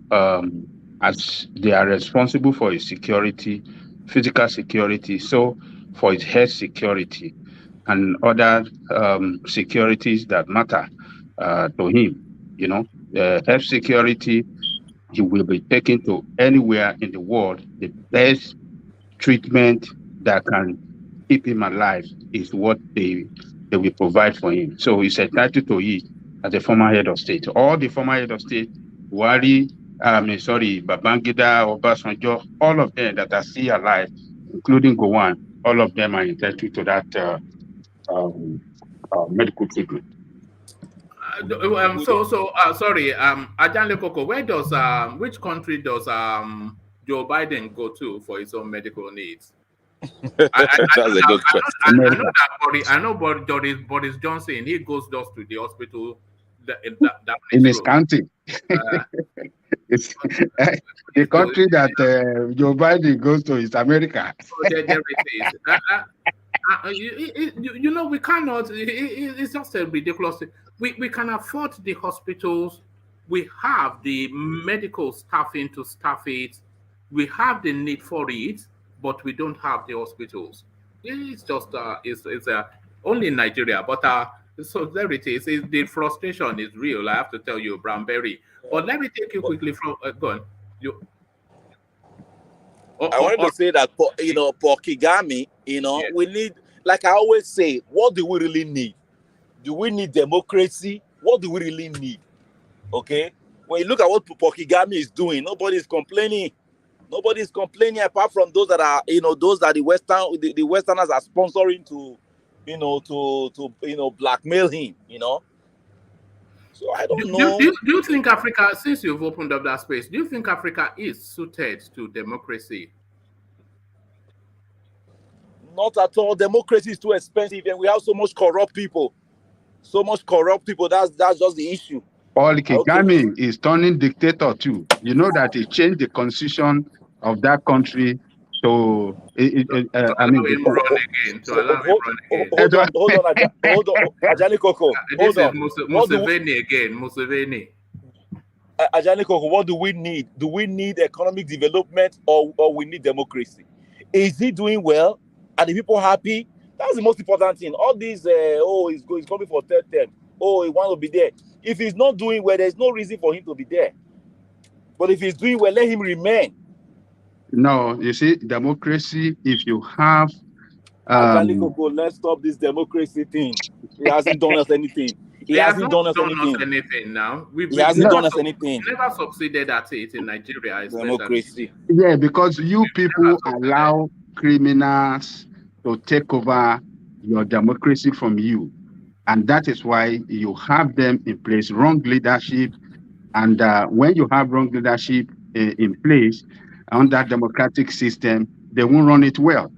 as they are responsible for his security, physical security, so for his health security and other securities that matter to him, you know, health security, he will be taken to anywhere in the world. The best treatment that can keep him alive is what they will provide for him. So he's entitled to it as a former head of state. All the former head of state, Buhari, Babangida, Obasanjo, all of them that are still alive, including Gowon, all of them are entitled to that medical treatment. Sorry, Ajanle Koko, which country does Joe Biden go to for his own medical needs? That's a good question. I know Boris Johnson, he goes just to the hospital in his country. It's the country that Joe Biden goes to is America. There it is. You know, we cannot. It's just a ridiculous thing. We can afford the hospitals. We have the medical staffing to staff it. We have the need for it, but we don't have the hospitals. It's just it's only in Nigeria. But so there it is. The frustration is real. I have to tell you, Brownberry. But let me take you quickly from go on. I wanted to say that for Kigami, we need, like I always say, what do we really need? Do we need democracy? What do we really need? Okay, when you look at what Kigami is doing, nobody's complaining. Nobody's complaining apart from those that are, those that the Westerners are sponsoring to blackmail him. So I don't know. Do you think Africa, since you've opened up that space, do you think Africa is suited to democracy? Not at all. Democracy is too expensive, and we have so much corrupt people. So much corrupt people. That's just the issue. Paul Okay. Kagame is turning dictator too. You know that he changed the constitution of that country to. Allow him run again. To allow him run again. Hold on, Ajani Koko. This Hold is on. Museveni again. Museveni. Ajani Koko, what do we need? Do we need economic development or we need democracy? Is he doing well? Are the people happy? That's the most important thing. All these, he's coming for third term. Oh, he wants to be there. If he's not doing well, there's no reason for him to be there. But if he's doing well, let him remain. No, you see, democracy, if you have... Ajani Koko, let's stop this democracy thing. He hasn't done us anything. He hasn't done us anything now. He hasn't done us anything. We never succeeded at it in Nigeria. Democracy. Yeah, because you people allow criminals to take over your democracy from you. And that is why you have them in place, wrong leadership. And when you have wrong leadership in place on that democratic system, they won't run it well.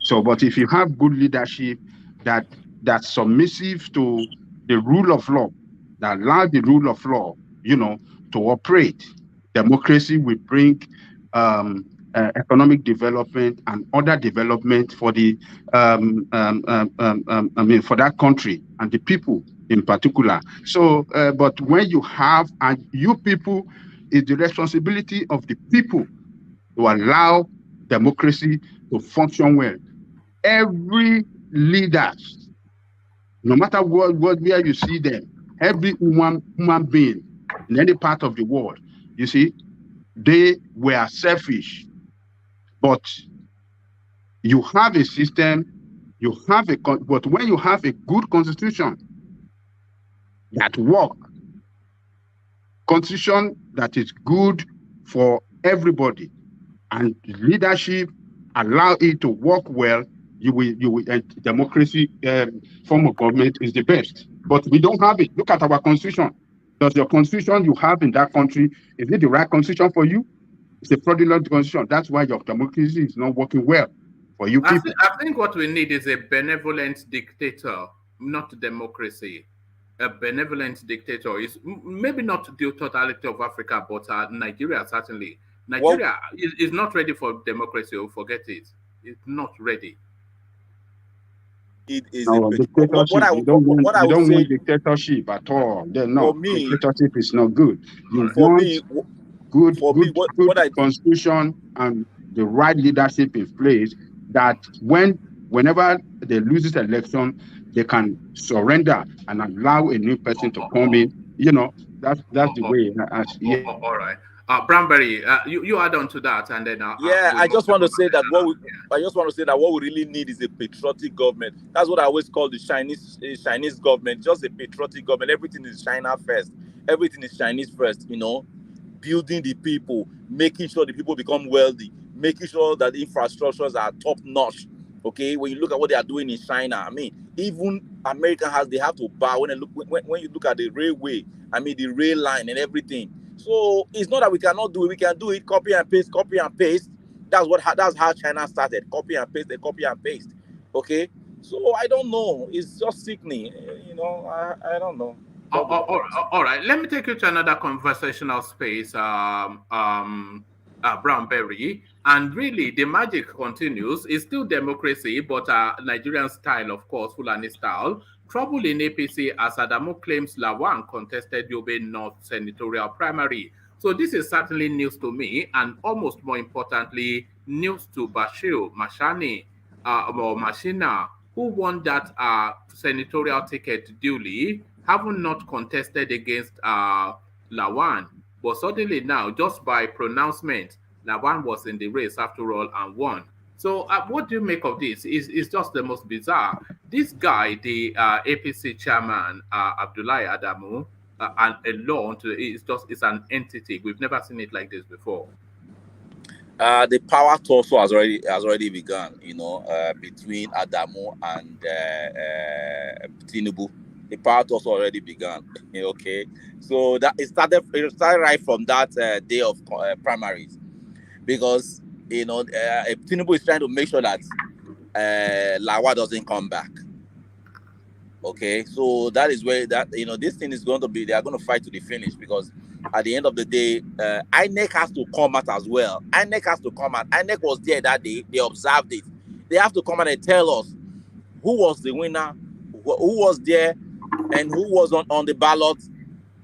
So, but if you have good leadership that's submissive to the rule of law, that allow the rule of law, to operate, democracy will bring economic development and other development for the for that country and the people in particular. So, but when you have, and you people, is the responsibility of the people to allow democracy to function well. Every leader, no matter where you see them, every human being in any part of the world, you see, they were selfish. But you have a system, but when you have a good constitution that works, constitution that is good for everybody, and leadership allow it to work well, you will democracy form of government is the best. But we don't have it. Look at our constitution. Does your constitution you have in that country, is it the right constitution for you? It's a fraudulent constitution. That's why your democracy is not working well for you people. I think what we need is a benevolent dictator, not democracy. A benevolent dictator is maybe not the totality of Africa, but Nigeria certainly. Nigeria is not ready for democracy. Forget it. It's not ready. It is dictatorship. You don't want dictatorship at all. No, dictatorship is not good. You want good constitution and the right leadership in place, that whenever they lose this election, they can surrender and allow a new person to come in. That's the way. All right. Branberry, you add on to that, and then I just want to say that what we really need is a patriotic government. That's what I always call the Chinese government, just a patriotic government. Everything is China first. Everything is Chinese first. Building the people, making sure the people become wealthy, making sure that the infrastructures are top notch. Okay, when you look at what they are doing in China, I mean, even America they have to bow when you look at the railway. I mean, the rail line and everything. So it's not that we cannot do it. We can do it. Copy and paste. That's how China started. Copy and paste. Okay. So I don't know. It's just sickening. I don't know. All right. Let me take you to another conversational space, Brownberry. And really, the magic continues. It's still democracy, but Nigerian style, of course, Fulani style. Trouble in APC as Adamu claims Lawan contested Yobe North senatorial primary. So this is certainly news to me, and almost more importantly, news to Bashir Mashani or Mashina, who won that senatorial ticket duly, having not contested against Lawan. But suddenly now, just by pronouncement, Lawan was in the race after all and won. So what do you make of this? It's just the most bizarre. This guy, the APC chairman, Abdullahi Adamu, and alone, it's an entity. We've never seen it like this before. The power tussle has already begun, between Adamu and Tinubu. The part also already began. Okay, so that it started right from that day of primaries, because Tinubu is trying to make sure that Lawan doesn't come back. Okay, so that is where this thing is going to be. They are going to fight to the finish, because at the end of the day, INEC has to come out as well. INEC has to come out. INEC was there that day. They observed it. They have to come out and tell us who was the winner, who was there, and who was on the ballot.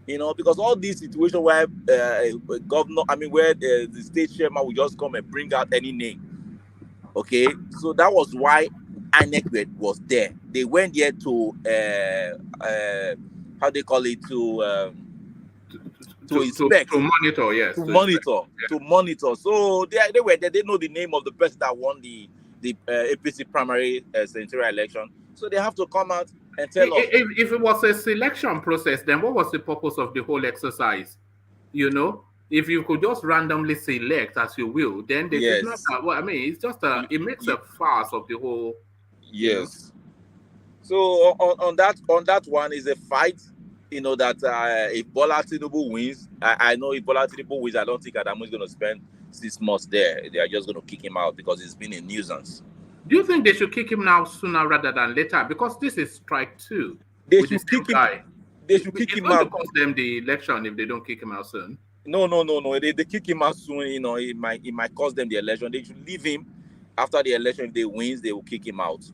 Because all these situations where where the state chairman will just come and bring out any name. Okay, so that was why INEC was there. They went there to how they call it, to inspect, to monitor, yes, to monitor. So they were there. They know the name of the person that won the APC primary senatorial election. So they have to come out and tell us. If it was a selection process, then what was the purpose of the whole exercise? If you could just randomly select as you will, then they did not. It's just it makes a farce of the whole. Yes. So on that one is a fight. That if Bola Tinubu wins, I know if Bola Tinubu wins, I don't think Adamu is going to spend 6 months there. They are just going to kick him out because it's been a nuisance. Do you think they should kick him now sooner rather than later? Because this is strike 2. They should kick him. They should kick him out. It's going to cost them the election if they don't kick him out soon. No. They kick him out soon. It might cost them the election. They should leave him after the election. If they wins, they will kick him out.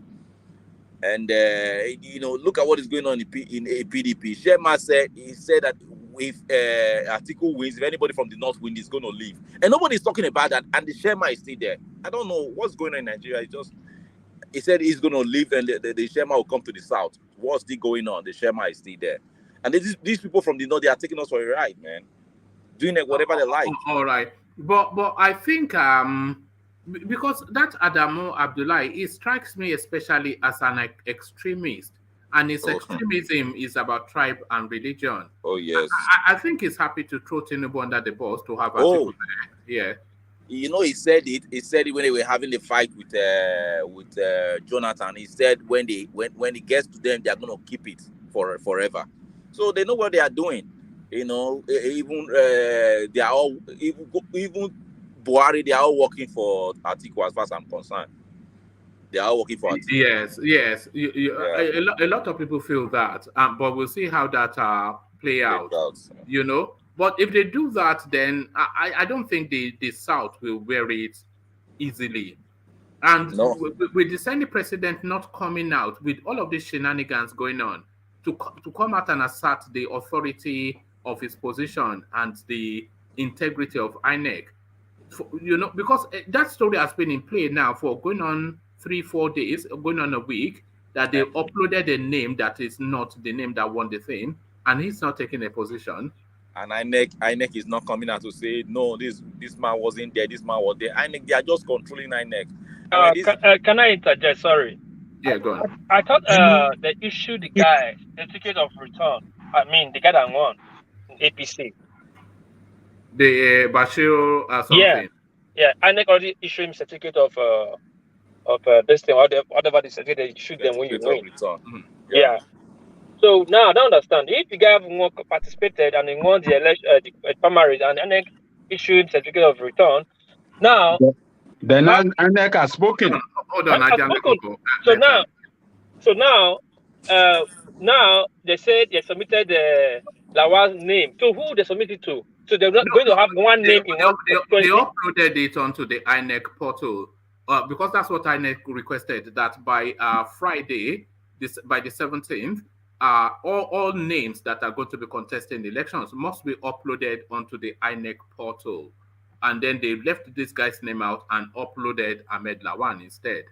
And look at what is going on in PDP. Sherman said that if Atiku wins, if anybody from the north wins, he's going to leave, and nobody's talking about that. And the Sherman is still there. I don't know what's going on in Nigeria. He said he's going to leave, and the Sherman will come to the south. What's still going on? The Sherman is still there, and these people from the north, they are taking us for a ride, man. Doing whatever they like. All right, but I think because that Adamu Abdullahi, it strikes me especially as an extremist, and his extremism is about tribe and religion. Oh yes, I think he's happy to throw Tinubu under the bus to have a yeah. He said it. He said it when they were having the fight with Jonathan. He said when it gets to them, they are going to keep it forever. So they know what they are doing. Even they are all even Buhari, they are all working for Atiku as far as I'm concerned. They are all working for Atiku. Yes. A lot of people feel that, but we'll see how that play out. But if they do that, then I don't think the South will wear it easily. And with the Senate president not coming out, with all of these shenanigans going on, to come out and assert the authority of his position and the integrity of INEC, because that story has been in play now for going on 3-4 days, going on a week, that they uploaded a name that is not the name that won the thing, and he's not taking a position. And INEC is not coming out to say, no, this man wasn't there, this man was there. INEC, they are just controlling INEC. Can I interject? Sorry. Yeah, go on. I thought they issued the guy certificate of return. The guy that won APC. The Bashir something. Yeah. INEC already issued him certificate of this thing, whatever the certificate they issued them when you win. Mm-hmm. Yeah. So now I don't understand. If the guy participated and he won the election, the primaries, and INEC issued certificate of return, now then INEC has spoken. Hold on, now they said they submitted Lawan's name. So who they submitted to? So they're not going to have one name in one. They uploaded it onto the INEC portal because that's what INEC requested. That by Friday, by the 17th, all names that are going to be contesting the elections must be uploaded onto the INEC portal. And then they left this guy's name out and uploaded Ahmed Lawan instead.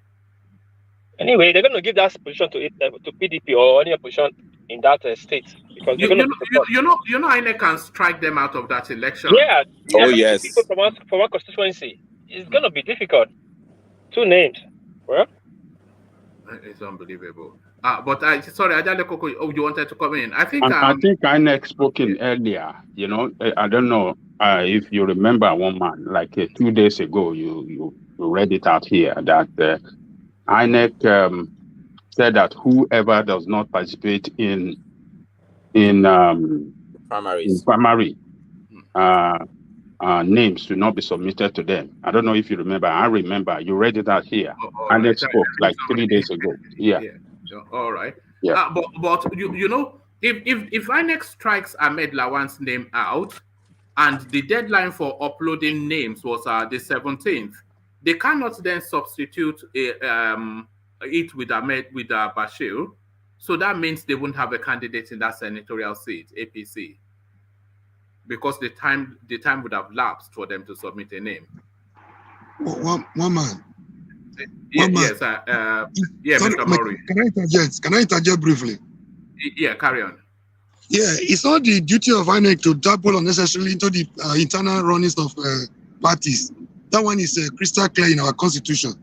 Anyway, they're going to give that position to PDP or any position in that state, because INEC can strike them out of that election. Yeah. Oh yes. People from one constituency. It's going to be difficult. 2 names. Well, it's unbelievable. But Ajale Koko, you wanted to come in? I think INEC spoken earlier. I don't know if you remember one man, like 2 days ago, you read it out here that INEC said that whoever does not participate in primary, names to not be submitted to them. I don't know if you remember. I remember. You read it out here. All And right. it spoke like 3 days ago. Yeah. All right. Yeah. But you know, if INEC strikes Ahmed Lawan's name out, and the deadline for uploading names was the 17th, they cannot then substitute it with Bashir. So that means they won't have a candidate in that senatorial seat, APC, because the time would have lapsed for them to submit a name. One man. Yes, Mr. Murray. Can I interject briefly? Yeah, carry on. Yeah, it's not the duty of INEC to dabble unnecessarily into the internal runnings of parties. That one is crystal clear in our constitution.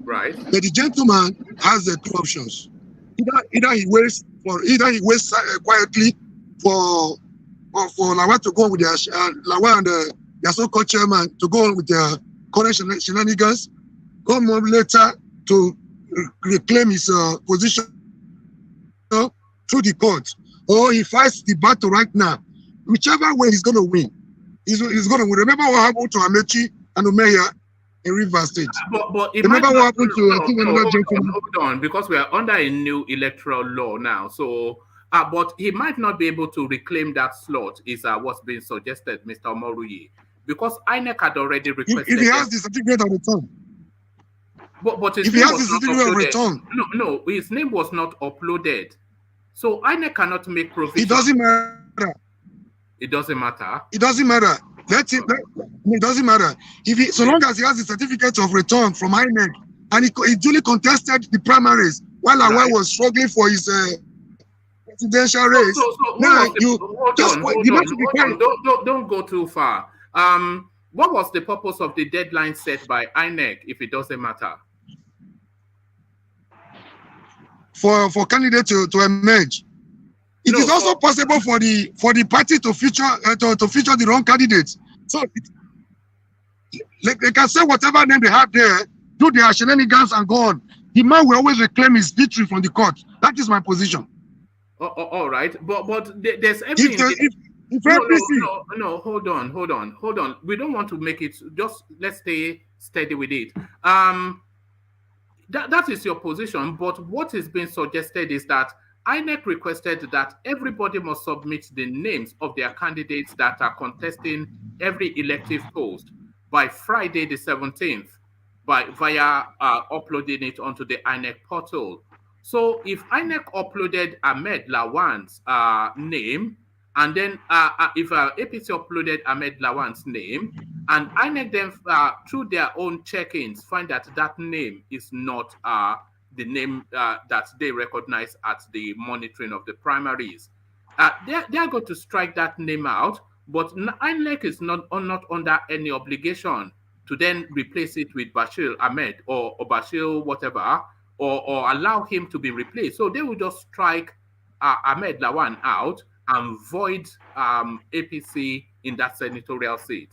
Right. But the gentleman has two options. Either he waits quietly for Lawan to go with their Lawan and their so-called chairman to go on with their current shenanigans, come on later to reclaim his position through the court, or he fights the battle right now. Whichever way he's going to win, he's going to win. Remember what happened to Amechi and Umeya in Rivers State. But remember what happened to I think another gentleman. Hold on, because we are under a new electoral law now. So, but he might not be able to reclaim that slot. Is what's being suggested, Mr. Omoruyi, because INEC had already requested. If he has the certificate of return. But if he has the certificate of return. No, his name was not uploaded. So INEC cannot make provision. It doesn't matter. It doesn't matter. It doesn't matter. It doesn't matter. So long as he has the certificate of return from INEC and he duly contested the primaries while Lawan was struggling for his presidential race. Don't go too far. What was the purpose of the deadline set by INEC if it doesn't matter? For candidates to emerge. It is also possible for the party to feature the wrong candidates. So they can say whatever name they have there, do their shenanigans and go on. The man will always reclaim his victory from the court. That is my position. All right, but there's No, hold on. We don't want to make it. Just let's stay steady with it. That is your position, but what is being suggested is that INEC requested that everybody must submit the names of their candidates that are contesting every elective post by Friday the 17th via uploading it onto the INEC portal. So if INEC uploaded Ahmed Lawan's name, and then if APC uploaded Ahmed Lawan's name, and INEC then through their own check-ins find that that name is not the name that they recognize at the monitoring of the primaries, they are going to strike that name out, but INEC is not under any obligation to then replace it with Bashir Ahmed or Bashir whatever, or allow him to be replaced. So they will just strike Ahmed Lawan out and void APC in that senatorial seat.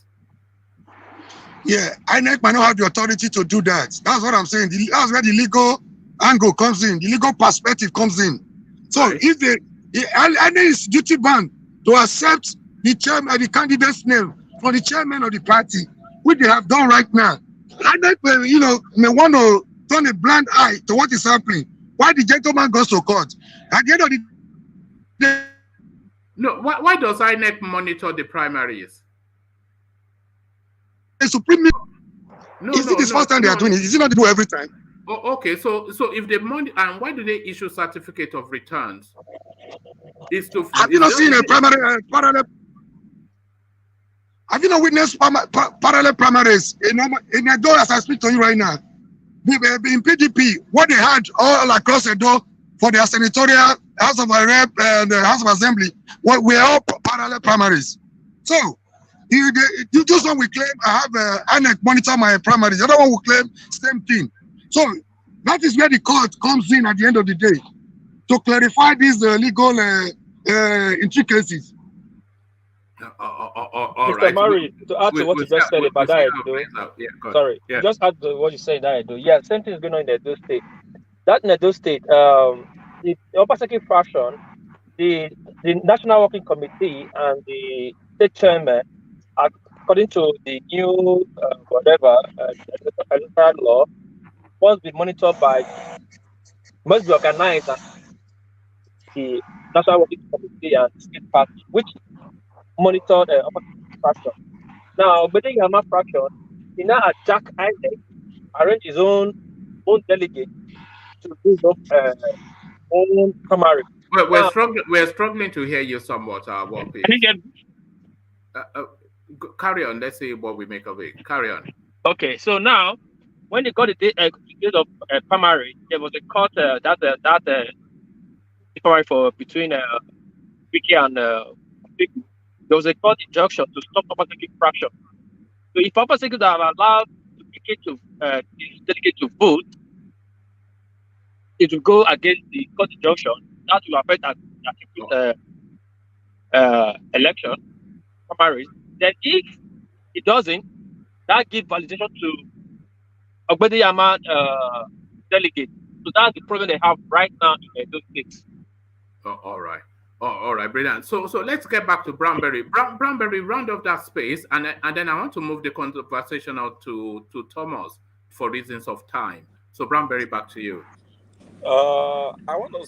Yeah, INEC might not have the authority to do that. That's what I'm saying. That's where the legal angle comes in, the legal perspective comes in. So right. If INEC is duty bound to accept the chairman, the candidate's name from the chairman of the party, which they have done right now, INEC may want to turn a blind eye to what is happening. Why the gentleman goes to court? At the end of the day. No, why does INEC monitor the primaries? The Supreme. Is it the first time they are doing it? Is it not they do every time? Oh, okay, so if they monitor, and why do they issue certificate of returns? Have you not seen a parallel? Have you not witnessed parallel primaries in Edo as I speak to you right now? In PDP, what they had all across Edo for their senatorial, House of Rep, and the House of Assembly, we are all parallel primaries. So, this one will claim I have INEC monitor my primaries. The other one will claim same thing. So, that is where the court comes in at the end of the day to clarify these legal intricacies. Mr. Murray, to add to what you just said about that, just add to what you said that Edo. Yeah, same thing is going on in Edo State. That in Edo State, the Obaseki fraction, the National Working Committee and the state chairman, according to the new electoral law, must be monitored must be organized at the National Working Committee and state party, which monitored opposition fraction. Now, within Yama fraction, he now had Jack Isaac arrange his own delegate to do his own primary. We're struggling to hear you somewhat. Can you get carry on? Let's see what we make of it. Carry on. Okay, so now when they got the date of primary, there was a court that primary for between Vicky and Vicky. There was a court injunction to stop opposition fraction. So if opposition have allowed Vicky to delegate to vote, it will go against the court injunction. That will affect election primaries. Then if it doesn't, that gives validation to Ogbede Yama delegate. So that's the problem they have right now in those states. Oh, all right. Oh, all right, brilliant. So let's get back to Brownberry. Brownberry, round off that space, and then I want to move the conversation out to Thomas for reasons of time. So Brownberry, back to you. I want to.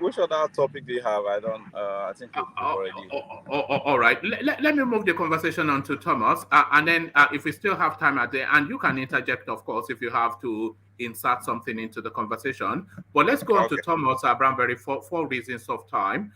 Which other topic do you have? I don't. I think you've already. All right. Let me move the conversation on to Thomas, and then if we still have time at the end, you can interject, of course, if you have to insert something into the conversation. But let's go on to Thomas Brownberry for reasons of time.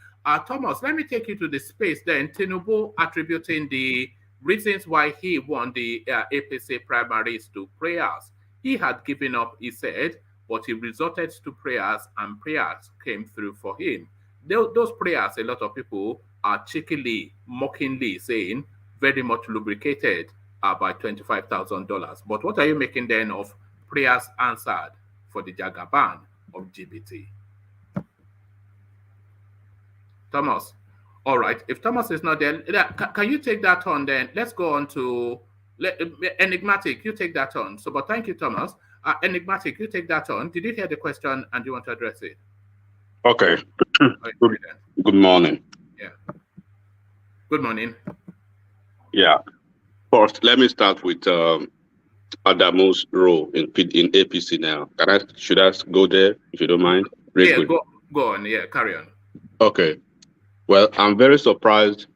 Thomas, let me take you to the space then. Tinubu attributing the reasons why he won the APC primaries to prayers. He had given up, he said, but he resorted to prayers, and prayers came through for him. Those prayers, a lot of people are cheekily, mockingly saying, very much lubricated by $25,000. But what are you making then of prayers answered for the Jagaban of GBT? Thomas. All right. If Thomas is not there, can you take that on then? Let's go on to Enigmatic. You take that on. So, but thank you, Thomas. Enigmatic, you take that on. Did you hear the question and you want to address it? Okay. Good morning. Yeah. Good morning. Yeah. First, let me start with Adamu's role in APC now. Should I go there, if you don't mind? Yeah, go on. Yeah, carry on. Okay. Well, I'm very surprised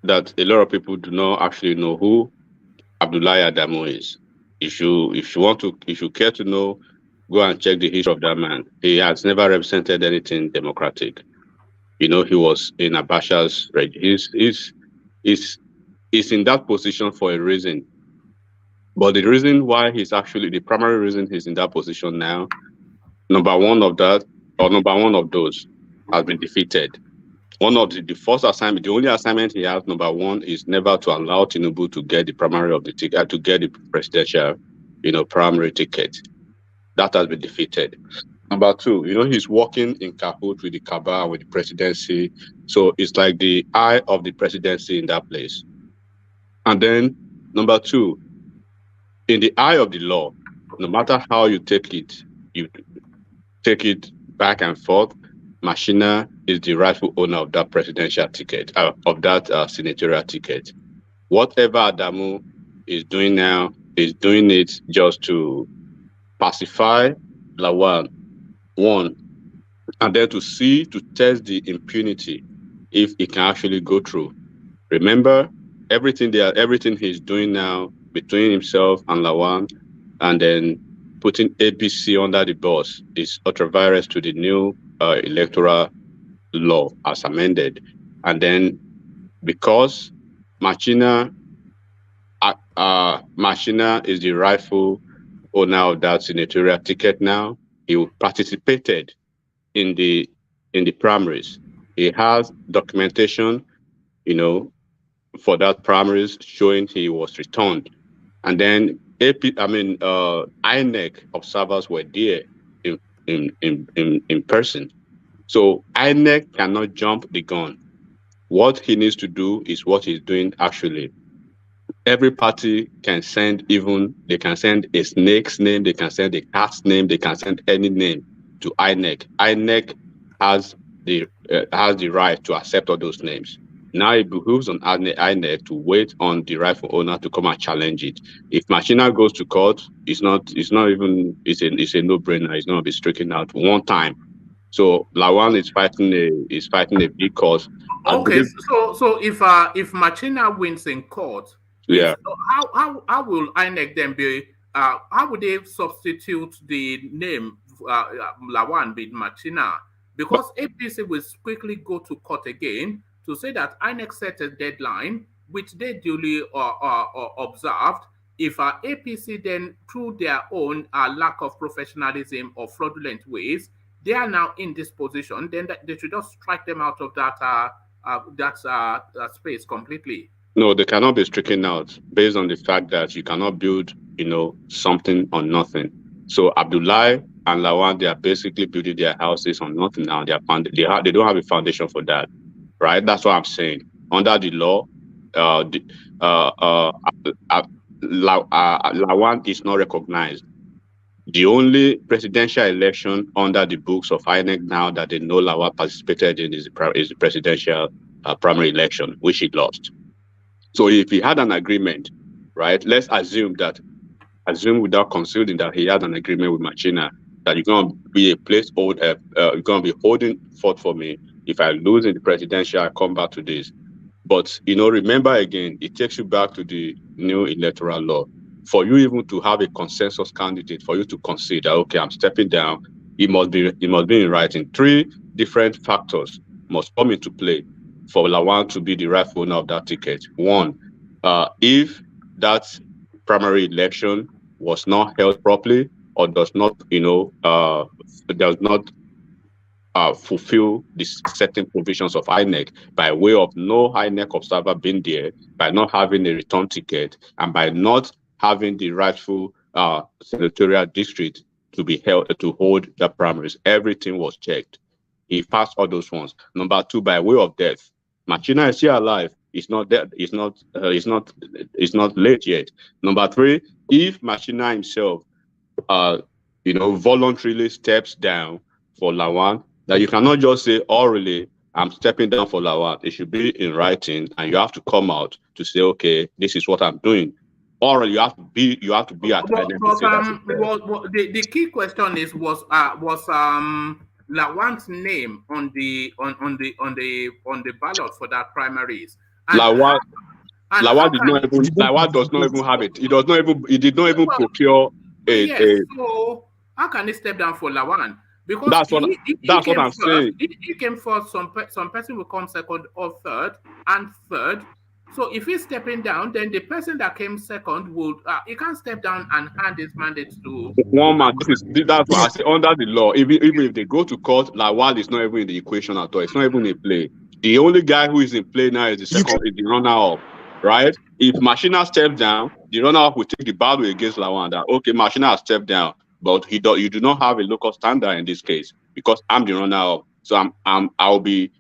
that a lot of people do not actually know who Abdullahi Adamu is. If you care to know, go and check the history of that man. He has never represented anything democratic. You know, he was in Abacha's regime. He's in that position for a reason. But the reason why the primary reason he's in that position now, number one of those has been defeated. One of the first assignment, the only assignment he has, number one, is never to allow Tinubu to get the primary of the ticket, to get the presidential, primary ticket. That has been defeated. Number two, he's working in cahoot with the cabal, with the presidency. So it's like the eye of the presidency in that place. And then number two, in the eye of the law, no matter how you take it back and forth, Machina is the rightful owner of that presidential ticket, of that senatorial ticket. Whatever Adamu is doing now, is doing it just to pacify Lawan, one, and then to test the impunity if it can actually go through. Remember, everything he's doing now between himself and Lawan, and then putting APC under the bus is ultra-virus to the new electoral law as amended. And then because Machina is the rightful owner of that senatorial ticket now, he participated in the primaries. He has documentation, for that primaries showing he was returned. And then INEC observers were there in person. So INEC cannot jump the gun. What he needs to do is what he's doing actually. Every party can send they can send a snake's name, they can send a cat's name, they can send any name to INEC. INEC has has the right to accept all those names. Now it behooves on INEC to wait on the rightful owner to come and challenge it. If Machina goes to court, it's a no-brainer. It's going to be stricken out one time. So Lawan is fighting a big cause. Okay, so if Machina wins in court, yeah, how will INEC then be? How would they substitute the name Lawan with Machina? Because APC will quickly go to court again to say that INEC set a deadline, which they duly observed. If APC then, through their own lack of professionalism or fraudulent ways, they are now in this position, then they should just strike them out of that space completely. No, they cannot be stricken out based on the fact that you cannot build, something on nothing. So Abdullahi and Lawan, they are basically building their houses on nothing now. They don't have a foundation for that, right? That's what I'm saying. Under the law, Lawan is not recognized. The only presidential election under the books of INEC now that they know Lawan participated in is the presidential primary election, which he lost. So if he had an agreement, right, let's assume without concealing that he had an agreement with Machina that you're going to be a placeholder, you're going to be holding forth for me. If I lose in the presidential, I come back to this. But, remember again, it takes you back to the new electoral law. For you even to have a consensus candidate, for you to consider, okay, I'm stepping down, it must be in writing. 3 different factors must come into play for Lawan to be the rightful owner of that ticket. 1, if that primary election was not held properly or does not, fulfill the certain provisions of INEC by way of no INEC observer being there, by not having a return ticket, and by not having the rightful senatorial district to be held to hold the primaries. Everything was checked. He passed all those ones. Number 2, by way of death, Machina is still alive. It's not dead. It's not late yet. Number 3, if Machina himself, voluntarily steps down for Lawan, that you cannot just say orally, I'm stepping down for Lawan. It should be in writing, and you have to come out to say, okay, this is what I'm doing. Or you have to be at the key question is was Lawan's name on the ballot for that primaries. Lawan does not even have it. He did not even procure a. So how can he step down for Lawan? Because that's what I'm saying. He came first. Some person will come second or third and third. So if he's stepping down, then the person that came second would he can't step down and hand his mandate to one man. That's what I say. Under the law, even if they go to court, Lawan is not even in the equation at all. It's not even in play. The only guy who is in play now is the runner-up, right? If Machina steps down, the runner-up will take the battle against Lawan. That okay, Machina has stepped down, but you do not have a local standard in this case because I'm the runner-up. So I'll be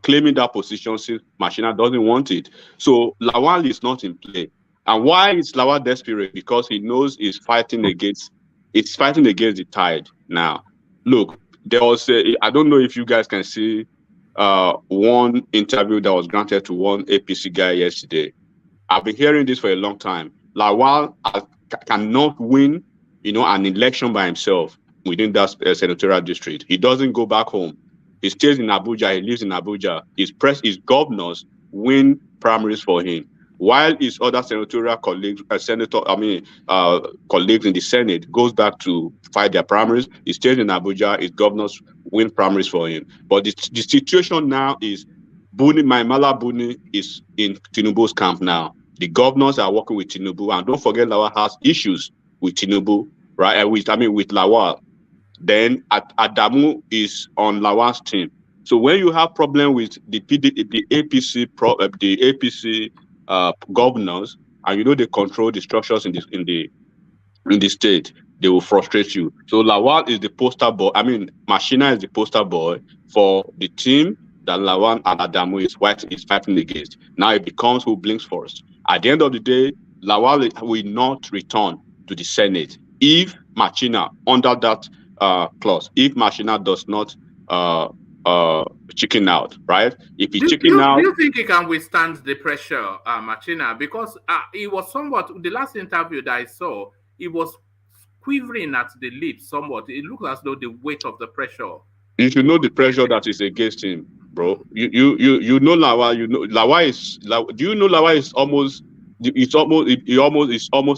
claiming that position since Machina doesn't want it. So Lawan is not in play. And why is Lawan desperate? Because he knows he's fighting against the tide now. Look, there was I don't know if you guys can see one interview that was granted to one APC guy yesterday. I've been hearing this for a long time. Lawan cannot win, an election by himself within that senatorial district. He doesn't go back home. He stays in Abuja. He lives in Abuja. His governors win primaries for him, while his other senatorial colleagues, colleagues in the Senate, goes back to fight their primaries. He stays in Abuja. His governors win primaries for him. But the situation now is Maimala Buni is in Tinubu's camp now. The governors are working with Tinubu, and don't forget Lawan has issues with Tinubu, right? With Lawan. Then Adamu is on Lawan's team. So when you have problem with the APC governors, and they control the structures in the state, they will frustrate you. So Lawan is the poster boy. Machina is the poster boy for the team that Lawan and Adamu is fighting against. Now it becomes who blinks first. At the end of the day, Lawan will not return to the Senate if Machina, under that clause, if Machina does not chicken out, right? If he Do chicken out, you think he can withstand the pressure, Martina? Because he was somewhat, the last interview that I saw, he was quivering at the lips somewhat. It looked as though the weight of the pressure. you should know the pressure that is against him, bro. You know Lawa. You know Lawa is. Do you know Lawa is almost? It's almost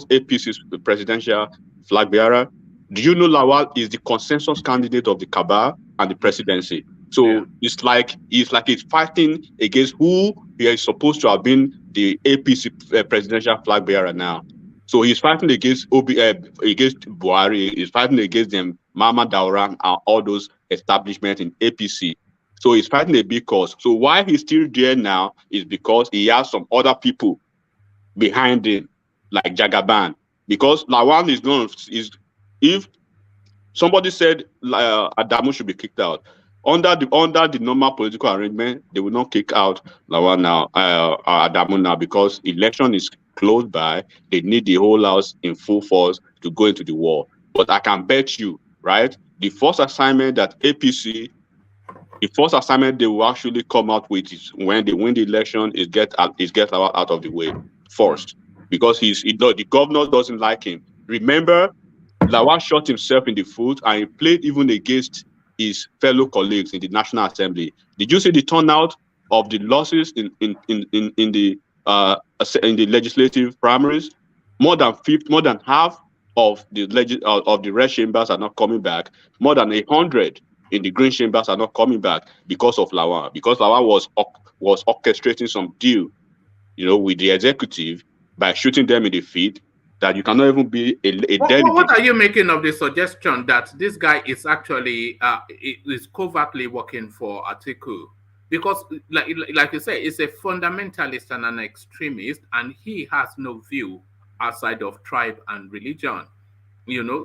APC's presidential flag bearer. Do you know Lawa is the consensus candidate of the Kaaba and the presidency? So it's like he's fighting against who he is supposed to have been the APC presidential flag bearer now. So he's fighting against against Buhari. He's fighting against them, Mama Dauran, and all those establishments in APC. So he's fighting a big cause. So why he's still there now is because he has some other people behind him, like Jagaban. Because Lawan is if somebody said Adamu should be kicked out under the normal political arrangement, they will not kick out Lawan now, Adamu now, because election is close by. They need the whole house in full force to go into the war. But I can bet you, right, the first assignment that APC, the first assignment they will actually come out with is when they win the election is get out of the way first, because the governor doesn't like him. Remember, Lawan shot himself in the foot and he played even against his fellow colleagues in the National Assembly. Did you see the turnout of the losses in the legislative primaries? More than half of the red chambers are not coming back. More than 100 in the green chambers are not coming back because of Lawan. Because Lawan was orchestrating some deal, with the executive by shooting them in the feet, that you cannot even be a delegate. What are you making of the suggestion that this guy is actually is covertly working for Atiku? Because, like you say, it's a fundamentalist and an extremist, and he has no view outside of tribe and religion.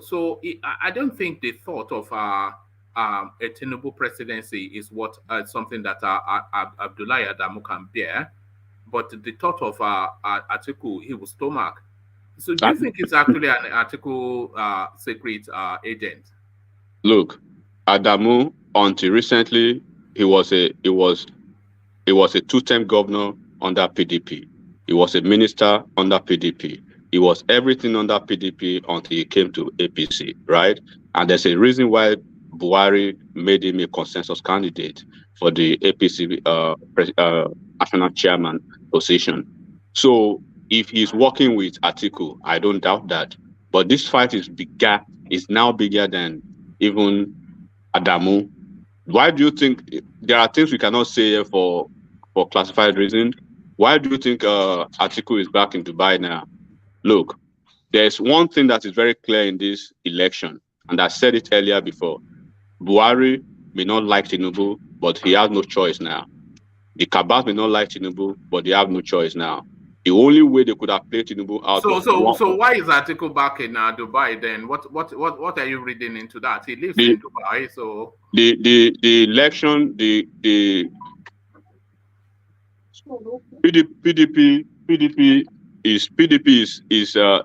So I don't think the thought of a Tinubu presidency is what something that Abdullahi Adamu can bear, but the thought of Atiku, he will stomach. So do you think it's actually an Atiku secret agent? Look, Adamu, until recently, he was a two-term governor under PDP. He was a minister under PDP. He was everything under PDP until he came to APC, right? And there's a reason why Buhari made him a consensus candidate for the APC national chairman position. So if he's working with Atiku, I don't doubt that. But this fight is now bigger than even Adamu. Why do you think there are things we cannot say for classified reasons? Why do you think Atiku is back in Dubai now? Look, there's one thing that is very clear in this election, and I said it earlier before. Buhari may not like Tinubu, but he has no choice now. The Kabas may not like Tinubu, but they have no choice now. The only way they could have played Tinubu out. So why is Atiku back in Dubai then? What are you reading into that? He lives in Dubai, so the election, the PDP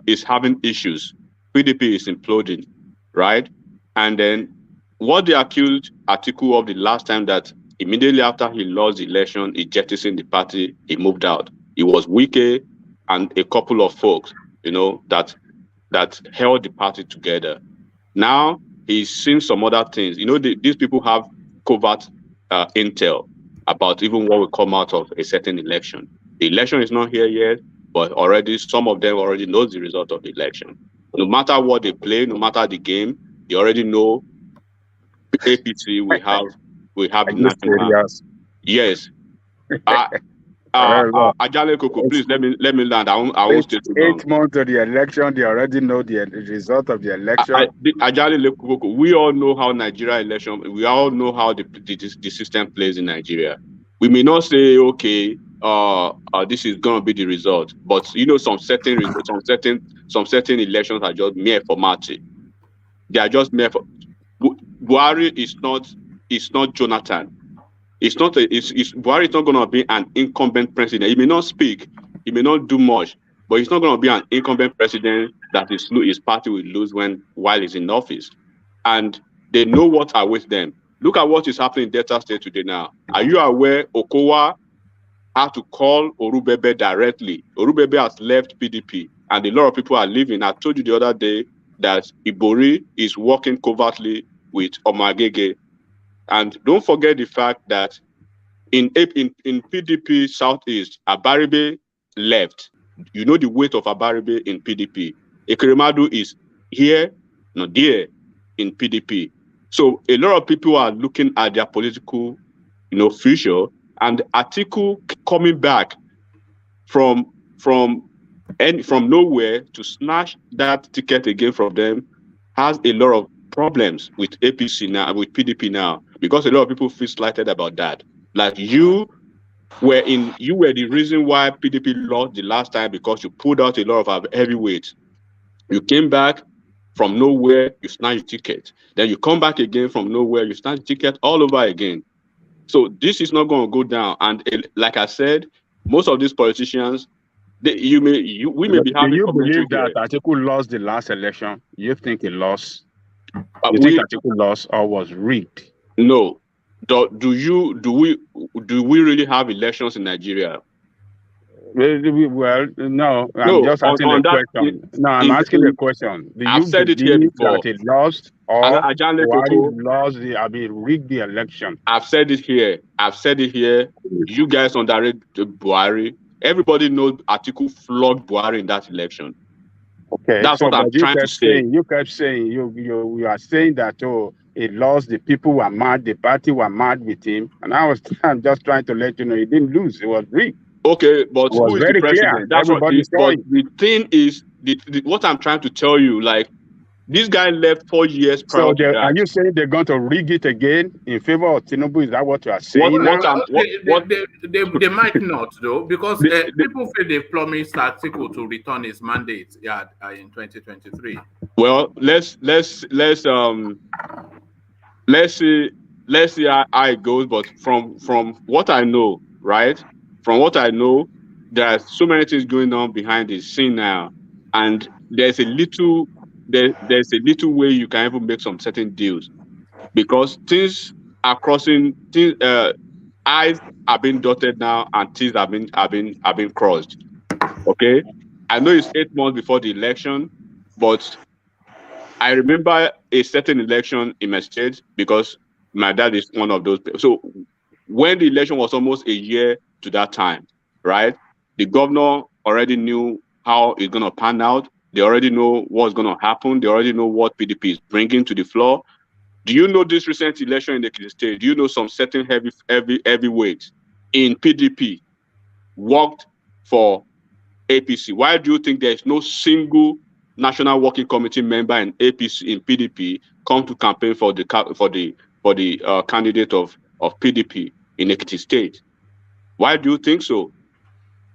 is having issues. PDP is imploding, right? And then what they accused Atiku of the last time, that immediately after he lost the election, he jettisoned the party, he moved out. It was Wike and a couple of folks, that held the party together. Now he's seen some other things. These people have covert intel about even what will come out of a certain election. The election is not here yet, but already some of them already knows the result of the election. No matter what they play, no matter the game, they already know APC we have the national. Yes. Ajale Koko, please let me land. I won't stay too long. 8 months of the election, they already know the result of the election. Ajale Koko, we all know how Nigeria election. We all know how the system plays in Nigeria. We may not say, okay, this is gonna be the result, but some certain results, some certain elections are just mere formality. They are just mere. Buhari is not Jonathan. Buhari is not going to be an incumbent president. He may not speak, he may not do much, but he's not going to be an incumbent president that his party will lose while he's in office. And they know what awaits them. Look at what is happening in Delta State today now. Are you aware Okowa had to call Orubebe directly? Orubebe has left PDP, and a lot of people are leaving. I told you the other day that Ibori is working covertly with Omagege. And don't forget the fact that in PDP Southeast, Abaribe left. You know the weight of Abaribe in PDP. Ekremadu is here, not there, in PDP. So a lot of people are looking at their political, future, and Atiku coming back from nowhere to snatch that ticket again from them has a lot of problems with APC now, with PDP now, because a lot of people feel slighted about that. Like you were the reason why PDP lost the last time, because you pulled out a lot of heavyweights. You came back from nowhere, you snatched your ticket. Then you come back again from nowhere, you snatch the ticket all over again. So this is not going to go down. And like I said, most of these politicians, we may be having. Do you believe that Atiku lost the last election? You think he lost? You think Atiku lost or was rigged? No. Do we really have elections in Nigeria? Well, no. I'm just asking a question. No, I'm asking a question. Do you said it here before. That he lost or rigged the election? I've said it here. You guys underrate Buhari. Everybody knows Atiku flogged Buhari in that election. Okay, that's what I'm trying to say. You kept saying you are saying that he lost. The people were mad. The party were mad with him, and I'm just trying to let you know he didn't lose. It was rigged. Okay, but who is the president? Clear. That's what it is. But the thing is, what I'm trying to tell you, like, this guy left 4 years prior to that. Are you saying they're going to rig it again in favor of Tinubu? Is that what you are saying? They might not, though, because people feel they've promised Atiku to return his mandate in 2023. Well, let's see how it goes. But from what I know, right? From what I know, there are so many things going on behind the scene now, and there's a little way you can even make some certain deals, because things are crossing. I's are being dotted now, and T's have been crossed. Okay, I know it's 8 months before the election, but I remember a certain election in my state because my dad is one of those people. So when the election was almost a year to that time, right? The governor already knew how it's going to pan out. They already know what's going to happen. They already know what PDP is bringing to the floor. Do you know this recent election in the state? Do you know some certain heavyweights in PDP worked for APC? Why do you think there is no single National Working Committee member in APC in PDP come to campaign for the candidate of PDP in Ekiti State? Why do you think so?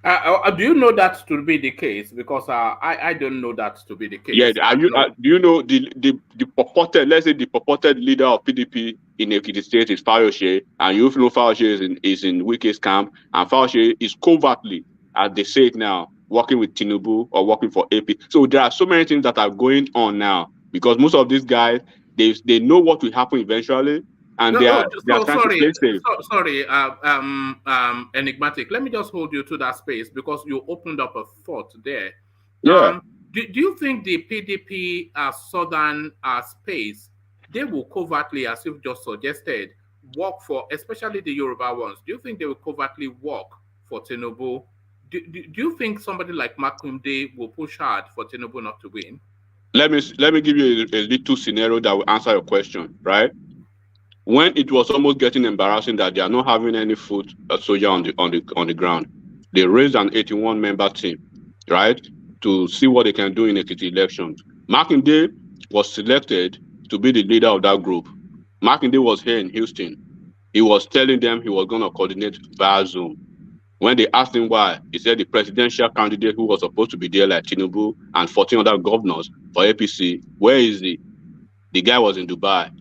Do you know that to be the case? Because I don't know that to be the case. Yeah, do you know the purported, let's say the purported leader of PDP in Ekiti State is Fayose, and you know Fayose is in Wike's camp, and Fayose is covertly, as they say it now, working with Tinubu or working for AP. So there are so many things that are going on now, because most of these guys, they know what will happen eventually, and they are trying to play safe. Sorry, Enigmatic. Let me just hold you to that space, because you opened up a thought there. Yeah. Do you think the PDP southern space, they will covertly, as you've just suggested, work for, especially the Yoruba ones? Do you think they will covertly work for Tinubu? Do you think somebody like Makunde will push hard for Tinubu not to win? Let me give you a little scenario that will answer your question, right? When it was almost getting embarrassing that they are not having any foot soldier on the ground, they raised an 81-member team, right, to see what they can do in Ekiti elections. Makinde was selected to be the leader of that group. Makinde was here in Houston. He was telling them he was going to coordinate via Zoom. When they asked him why, he said the presidential candidate who was supposed to be there, like Tinubu and 14 other governors for APC, where is he? The guy was in Dubai,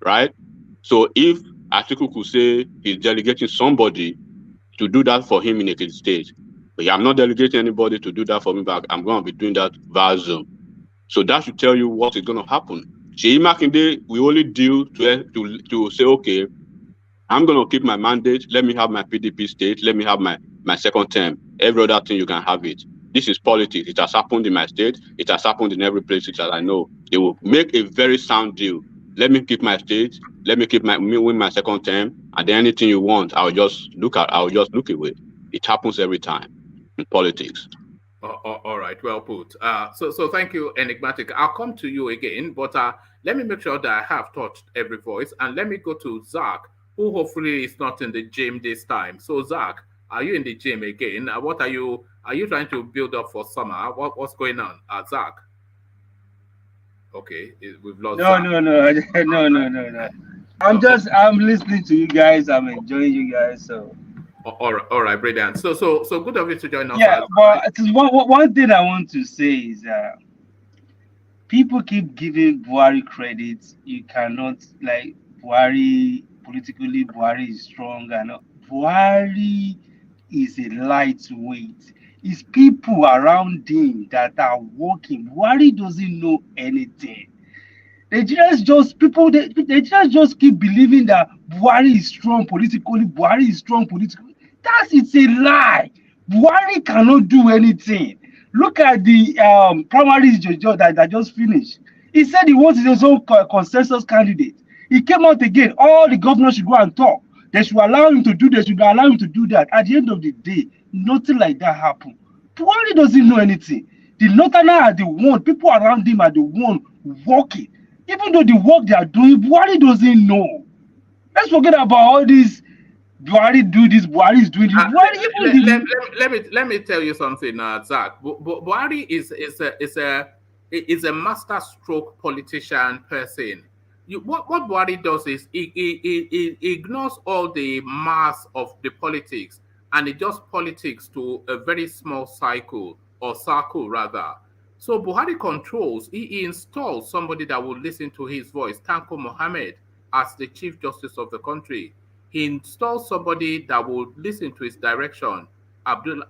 right? So if Atiku could say he's delegating somebody to do that for him in Ekiti State, but I'm not delegating anybody to do that for me, but I'm going to be doing that via Zoom. So that should tell you what is going to happen. Sheyi Makinde, we only deal to say, okay, I'm going to keep my mandate. Let me have my PDP state. Let me have my second term. Every other thing, you can have it. This is politics. It has happened in my state. It has happened in every place that I know. They will make a very sound deal. Let me keep my state. Let me win my second term. And then anything you want, I'll just look away. It happens every time in politics. All right, well put. So thank you, Enigmatic. I'll come to you again, but let me make sure that I have touched every voice, and let me go to Zach, who hopefully is not in the gym this time. So Zach, are you in the gym again? What are you trying to build up for summer? What's going on, Zach? Okay, we've lost. No. I'm listening to you guys. I'm enjoying you guys. So. All right, brilliant. So good of you to join us. Yeah, but one thing I want to say is people keep giving Buhari credit. You cannot, like, Buhari politically. Buhari is strong, and Buhari is a lightweight. It's people around him that are working. Buhari doesn't know anything. They just keep believing that Buhari is strong politically. Buhari is strong politically. It's a lie. Buhari cannot do anything. Look at the primaries that just finished. He said he wants his own consensus candidate. He came out again. All the governors should go and talk. They should allow him to do this. They should allow him to do that. At the end of the day, nothing like that happened. Buhari doesn't know anything. The Northerners are the one. People around him are the one working. Even though the work they are doing, Buhari doesn't know. Let's forget about all this. Buhari do this. Buhari is doing this. Let me tell you something, Zach. Buhari is a master stroke politician person. What Buhari does is he ignores all the mass of the politics, and he just politics to a very small circle rather. So Buhari controls, he installs somebody that will listen to his voice, Tanko Mohammed, as the Chief Justice of the country. He installs somebody that will listen to his direction, Abdul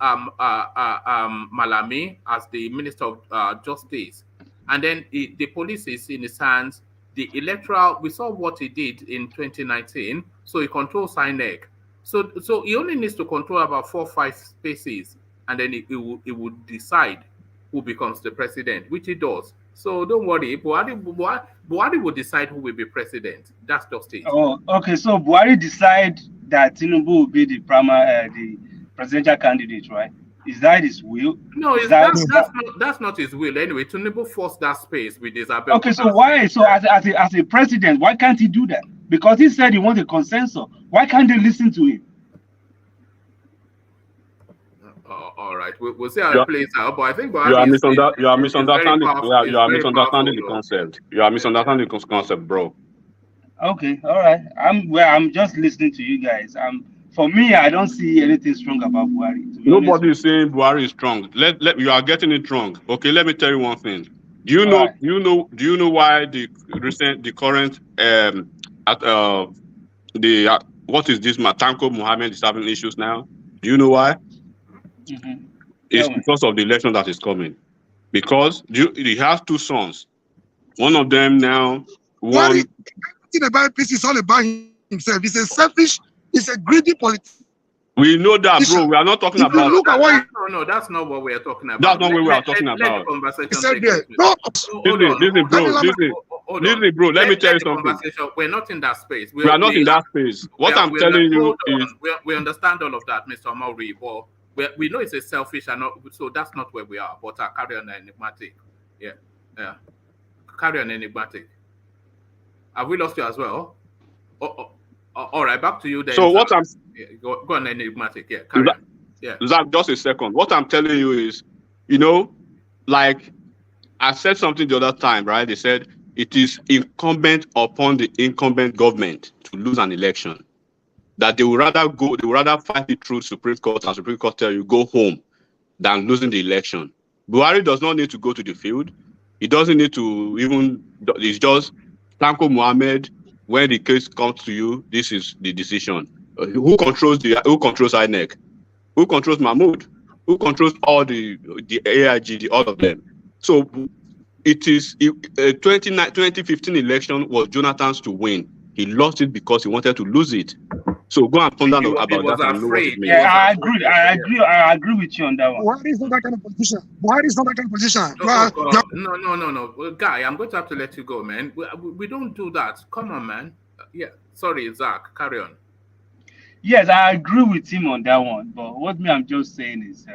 Malami, as the Minister of Justice. And then the police is in his hands. The electoral, we saw what he did in 2019, so he controls INEC. So he only needs to control about 4 or 5 spaces, and then he would decide who becomes the president, which he does. So don't worry, Buhari will decide who will be president. That's just it. Oh, okay. So Buhari decide that Tinubu will be the presidential candidate, right? Is that his will? No, that's not his will. Anyway, Tinubu forced that space with Isabel. Okay, so why? So as a president, why can't he do that? Because he said he wants a consensus. Why can't they listen to him? All right, we'll see how it plays out. But I think you are misunderstanding. You are misunderstanding the concept. You are misunderstanding the concept, bro. Okay, all right. I'm just listening to you guys. For me, I don't see anything strong about Buhari. Nobody is saying Buhari is strong. You are getting it wrong. Okay, let me tell you one thing. Do you know why the current what is this Tanko Mohammed is having issues now? Do you know why? Mm-hmm. It's because of the election that is coming. Because he has 2 sons. One of them now. Everything about peace is all about himself. He's a selfish, he's a greedy politician. We know that, bro. We are not talking about. Look at what no, that's not what we are talking about. That's not what we are talking about. Listen, bro. Let me tell you something. We're not in that space. We are not in that space. What I'm telling you is, we understand all of that, Mr. Mauri, but we know it's a selfish, and so that's not where we are. But carry on, Enigmatic. Yeah. Carry on, Enigmatic. Have we lost you as well? All right, back to you then. So what I'm go on, Enigmatic. Yeah, carry on. Yeah. Zach, just a second. What I'm telling you is, like I said something the other time, right? They said it is incumbent upon the incumbent government to lose an election. That they would rather fight it through Supreme Court, and Supreme Court tell you go home than losing the election. Buhari does not need to go to the field. He doesn't need to even. It's just Tanko Mohammed. When the case comes to you, this is the decision. Who controls INEC? Who controls Mahmoud? Who controls all the AIG, all of them? So 2015 election was Jonathan's to win. He lost it because he wanted to lose it. So go and ponder about that and know what it means. Yeah, I agree with you on that one. Buhari is not that kind of politician. Buhari is not that kind of politician. No. Guy, I'm going to have to let you go, man. We don't do that. Come on, man. Yeah. Sorry, Zach. Carry on. Yes, I agree with him on that one. But what I'm just saying is,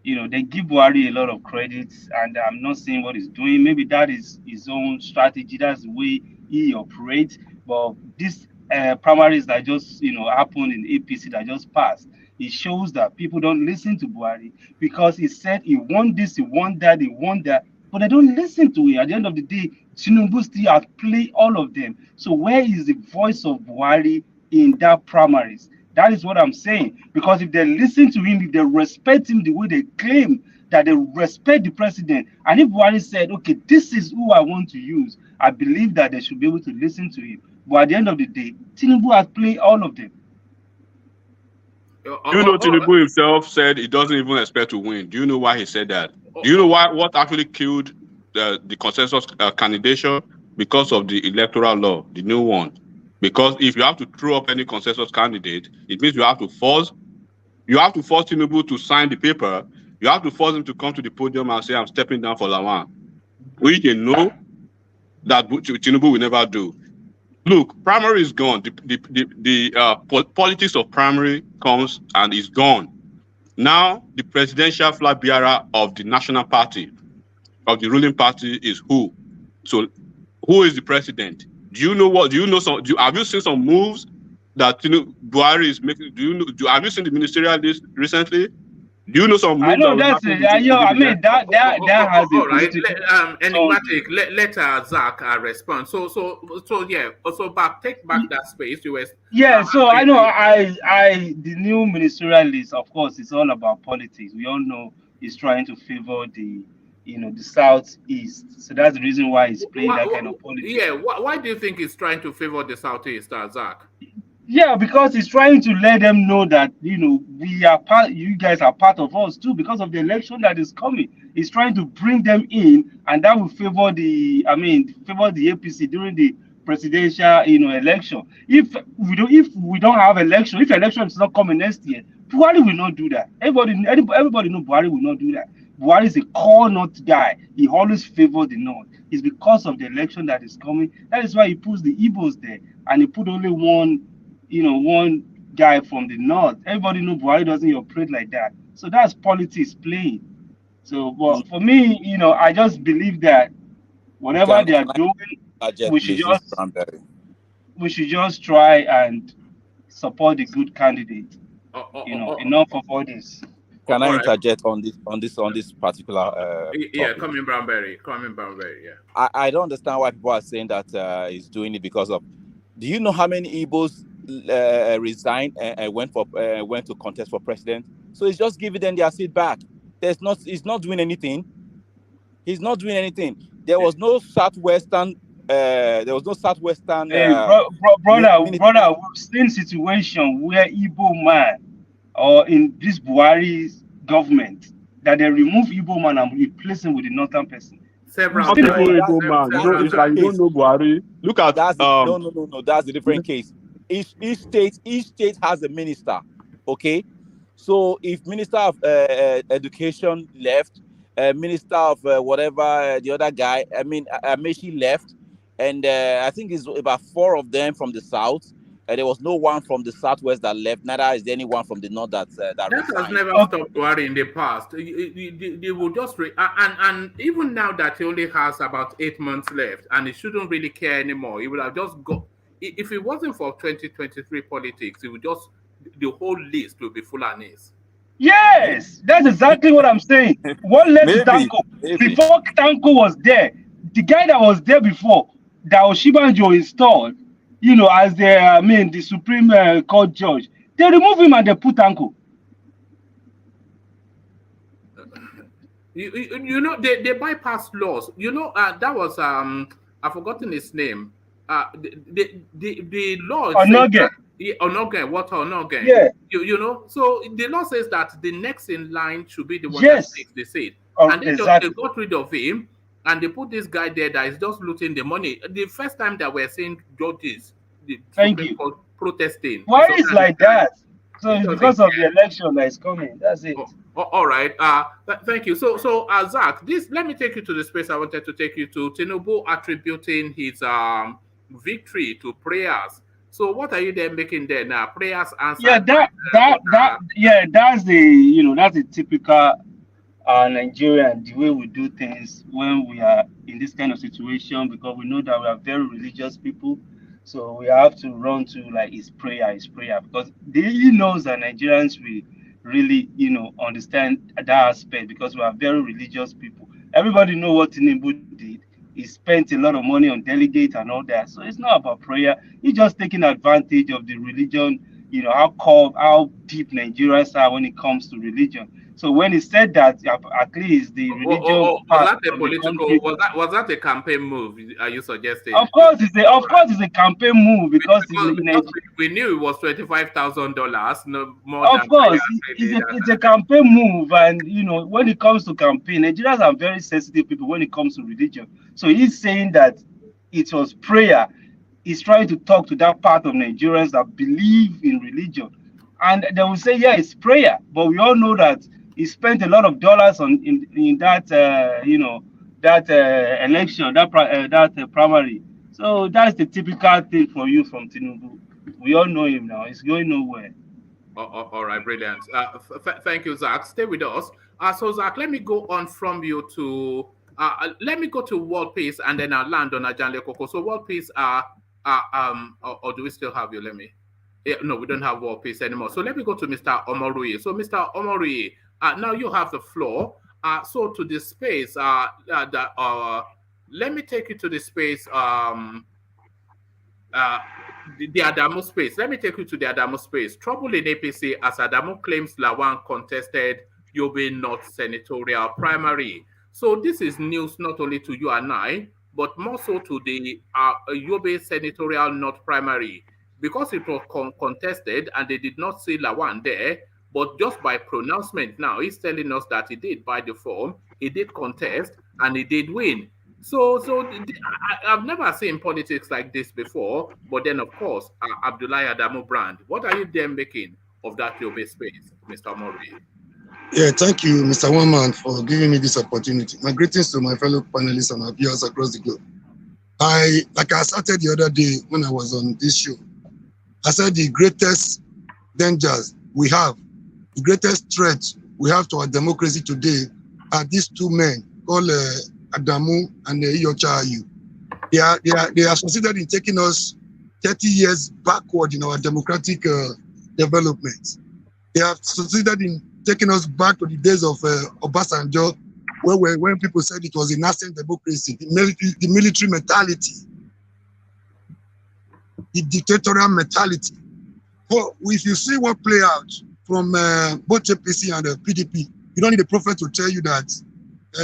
they give Buhari a lot of credits, and I'm not saying what he's doing. Maybe that is his own strategy. That's the way he operates. But this primaries that just happened in APC that just passed, it shows that people don't listen to Buhari because he said he want this, he want that, but they don't listen to it. At the end of the day, Tinubu still outplay all of them. So where is the voice of Buhari in that primaries? That is what I'm saying. Because if they listen to him, if they respect him the way they claim that they respect the president, and if Buhari said, okay, this is who I want to use, I believe that they should be able to listen to him. But at the end of the day, Tinubu has played all of them. Tinubu himself said he doesn't even expect to win. Do you know why he said that? Do you know what actually killed the consensus candidature? Because of the electoral law, the new one. Because if you have to throw up any consensus candidate, it means you have to force Tinubu to sign the paper. You have to force him to come to the podium and say, I'm stepping down for Lawan. Which they know that Tinubu will never do. Look, primary is gone. The politics of primary comes and is gone. Now, the presidential flag bearer of the national party, of the ruling party, is who? So, who is the president? Do you know what? Do you know some? Have you seen some moves that Buhari is making? Have you seen the ministerial list recently? Do you know some moves? I know that has a enigmatic. Let Zach respond. So yeah. Also take back that space. You were. Yeah. So I know. The new ministerial list, of course, it's all about politics. We all know it's trying to favor the southeast. So that's the reason why he's playing that kind of politics. Yeah. Why do you think he's trying to favor the southeast, Zach? Yeah, because he's trying to let them know that we are part. You guys are part of us too, because of the election that is coming. He's trying to bring them in, and that will favor the APC during the presidential election. If we don't have election, if election is not coming next year, Buhari will not do that. Everybody know Buhari will not do that. Buhari is a core North guy. He always favors the North. It's because of the election that is coming. That is why he puts the Igbos there, and he put only one guy from the North. Everybody know Buhari doesn't operate like that. So that's politics playing. So, but for me, I just believe that whatever they are doing, we should just try and support the good candidate. Enough of all this. Can I interject on this particular? Coming Brownberry. Yeah. I don't understand why people are saying that he's doing it because of. Do you know how many Igbos resigned and went to contest for president? So he's just giving them their seat back. He's not doing anything. He's not doing anything. There was no southwestern. Brother, we've seen situation where Igbo man, or in this Buhari's government, that they remove Igbo man and replace him with a northern person. Igbo man. It's like you don't know Buhari. Look at no. That's a different case. Each state has a minister. Okay, so if Minister of Education left, Minister of whatever the other guy, Meshi left, and I think it's about 4 of them from the south. There was no one from the southwest that left. Neither is there anyone from the north that has never stopped Buhari in the past. They will just and even now that he only has about 8 months left, and he shouldn't really care anymore. He would have just go. If it wasn't for 2023 politics, it would just the whole list will be Fulanis. Yes, that's exactly what I'm saying. What led to Tanko? Before Tanko was there, the guy that was there before, that Oshibanjo installed, as the Supreme Court judge, they remove him and they put Tanko. They bypass laws. That was I've forgotten his name. The law. Onoge. Onoge. Yeah. So the law says that the next in line should be the one that takes the seat. And they got rid of him. and they put this guy there that is just looting the money. The first time that we're seeing judges, the Thank Supreme you. Court protesting. Why So is I like understand that? So he it's doesn't because of the care. election that is coming. That's it. All right. Thank you. So, Zach, let me take you to the space I wanted to take you to. Tinubu attributing his victory to prayers. So, what are you then making there now? Prayers Yeah, answered by the voter. that's the that's the typical Nigerian, the way we do things when we are in this kind of situation, because we know that we are very religious people. So we have to run to like his prayer, because he knows that Nigerians will really, understand that aspect, because we are very religious people. Everybody know what Tinubu did. He spent a lot of money on delegates and all that. So it's not about prayer. He's just taking advantage of the religion, how deep Nigerians are when it comes to religion. So when he said that, at least the religion Was part that a of the political? country, Was that a campaign move? Are you suggesting? of course, it's a campaign move, because it's in Because Nigeria. we knew it was $25,000, no more Of than course, prayers. Really, it's a campaign move, and when it comes to campaign, Nigerians are very sensitive people when it comes to religion. So he's saying that it was prayer. He's trying to talk to that part of Nigerians that believe in religion, and they will say, yeah, it's prayer. But we all know that he spent a lot of dollars in that election, that primary. So that's the typical thing for you from Tinubu. We all know him now. He's going nowhere. All right, brilliant. Thank you, Zach. Stay with us. So, Zach, let me go on from you to let me go to World Peace, and then I'll land on Ajanle Koko. So, World Peace, or do we still have you? Yeah, no, we don't have World Peace anymore. So, let me go to Mr. Omorui. So, Mr. Omorui, now you have the floor. So, to the space, let me take you to the space. The Adamu space. Let me take you to the Adamu space. Trouble in APC as Adamu claims Lawan contested Yobe North senatorial primary. So this is news not only to you and I, but more so to the Yobe senatorial North primary, because it was contested and they did not see Lawan there, but just by pronouncement now, he's telling us that he did buy the form, he did contest, and he did win. So I've never seen politics like this before, but then of course, Abdullahi Adamu brand. What are you then making of that Yobe space, Mr. Mori? Yeah, thank you, Mr. Woman, for giving me this opportunity. My greetings to my fellow panelists and our viewers across the globe. Like I started the other day when I was on this show, I said the greatest dangers we have, the greatest threat we have to our democracy today are these two men called Adamu and Iyocha Ayu. They have succeeded in taking us 30 years backward in our democratic development. They have succeeded in taking us back to the days of Obasanjo, when people said it was a nascent democracy, the military mentality, the dictatorial mentality. So if you see what play out from both APC and PDP, you don't need a prophet to tell you that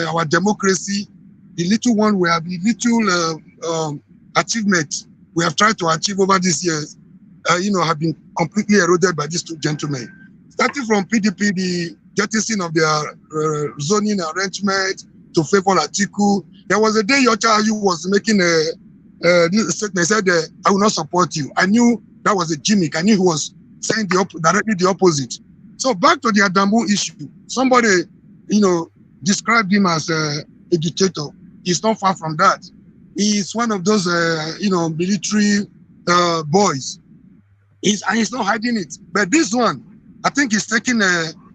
our democracy, the little one we have, the little achievement we have tried to achieve over these years, have been completely eroded by these two gentlemen. Starting from PDP, the jettison of their zoning arrangement to favor Atiku. There was a day Yocha Ayu was making this statement. He said, I will not support you. I knew that was a gimmick. I knew he was saying directly the opposite. So back to the Adamu issue. Somebody, described him as a dictator. He's not far from that. He's one of those, military boys. He's not hiding it. But this one, I think he's taking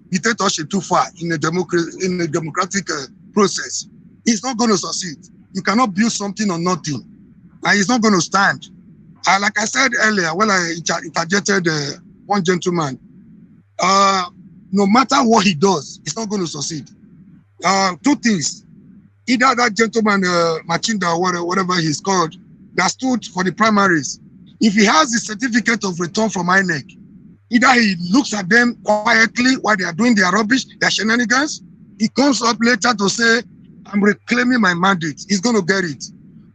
dictatorship too far in a democratic process. He's not going to succeed. You cannot build something on nothing. And he's not going to stand. Like I said earlier, when I interjected one gentleman, no matter what he does, he's not going to succeed. Two things. Either that gentleman, Machinda, or whatever he's called, that stood for the primaries, if he has the certificate of return from INEC, either he looks at them quietly while they are doing their rubbish, their shenanigans, he comes up later to say, I'm reclaiming my mandate. He's going to get it.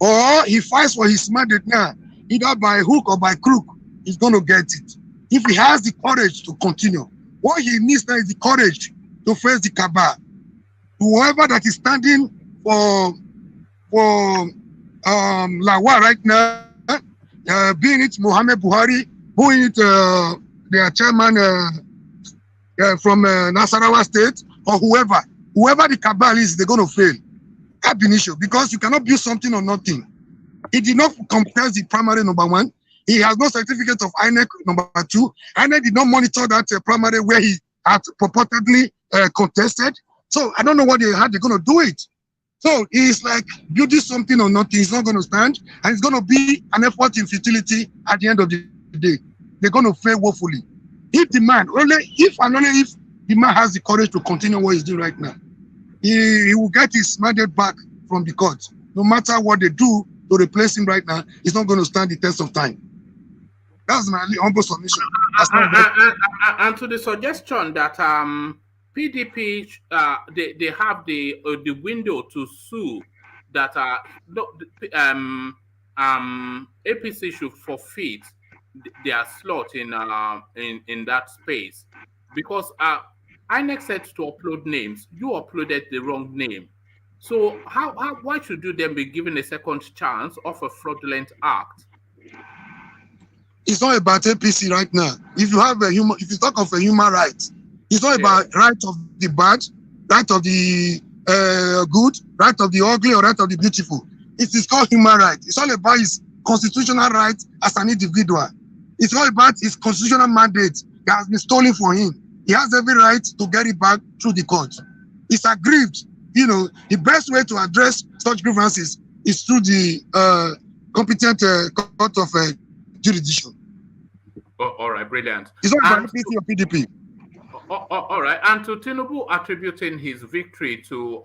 Or he fights for his mandate now, either by hook or by crook, he's going to get it. If he has the courage to continue, what he needs now is the courage to face the cabal. Whoever that is standing for for Lawan right now, being it Mohammed Buhari, being it their chairman from Nasarawa State, or whoever the cabal is, they're going to fail. Ab initio, because you cannot build something on nothing. He did not contest the primary number 1. He has no certificate of INEC number 2. INEC did not monitor that primary where he had purportedly contested. So I don't know how they're going to do it. So it's like building something or nothing. It's not going to stand, and it's going to be an effort in futility at the end of the day. They're going to fail woefully. If the man, only if the man has the courage to continue what he's doing right now, he will get his mandate back from the court. No matter what they do to replace him right now, it's not going to stand the test of time. That's my humble submission. And to the suggestion that PDP they have the window to sue that APC should forfeit their slot in that space, because INEC said to upload names. You uploaded the wrong name. So why should you then be given a second chance of a fraudulent act? It's not about APC right now. If you talk of a human right, it's not about right of the bad, right of the good, right of the ugly, or right of the beautiful. It is called human right. It's all about his constitutional right as an individual. It's all about his constitutional mandate that has been stolen from him. He has every right to get it back through the court. It's aggrieved. The best way to address such grievances is through the competent court of jurisdiction. All right, brilliant. It's not about APC or PDP. All right, and to Tinubu attributing his victory to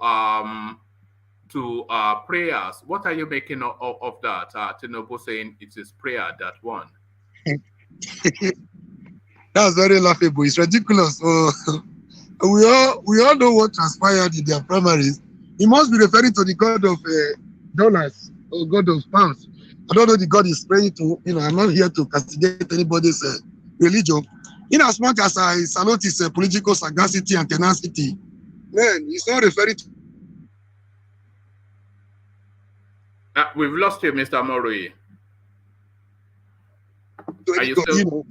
prayers, what are you making of that? Tinubu saying it is prayer that won. That's very laughable. It's ridiculous. We all know what transpired in their primaries. He must be referring to the god of dollars or god of pounds. I don't know the God is praying to. I'm not here to castigate anybody's religion. In as much as I salute his political sagacity and tenacity, man, he's not referring to. We've lost you, Mr. Morui. Are you still?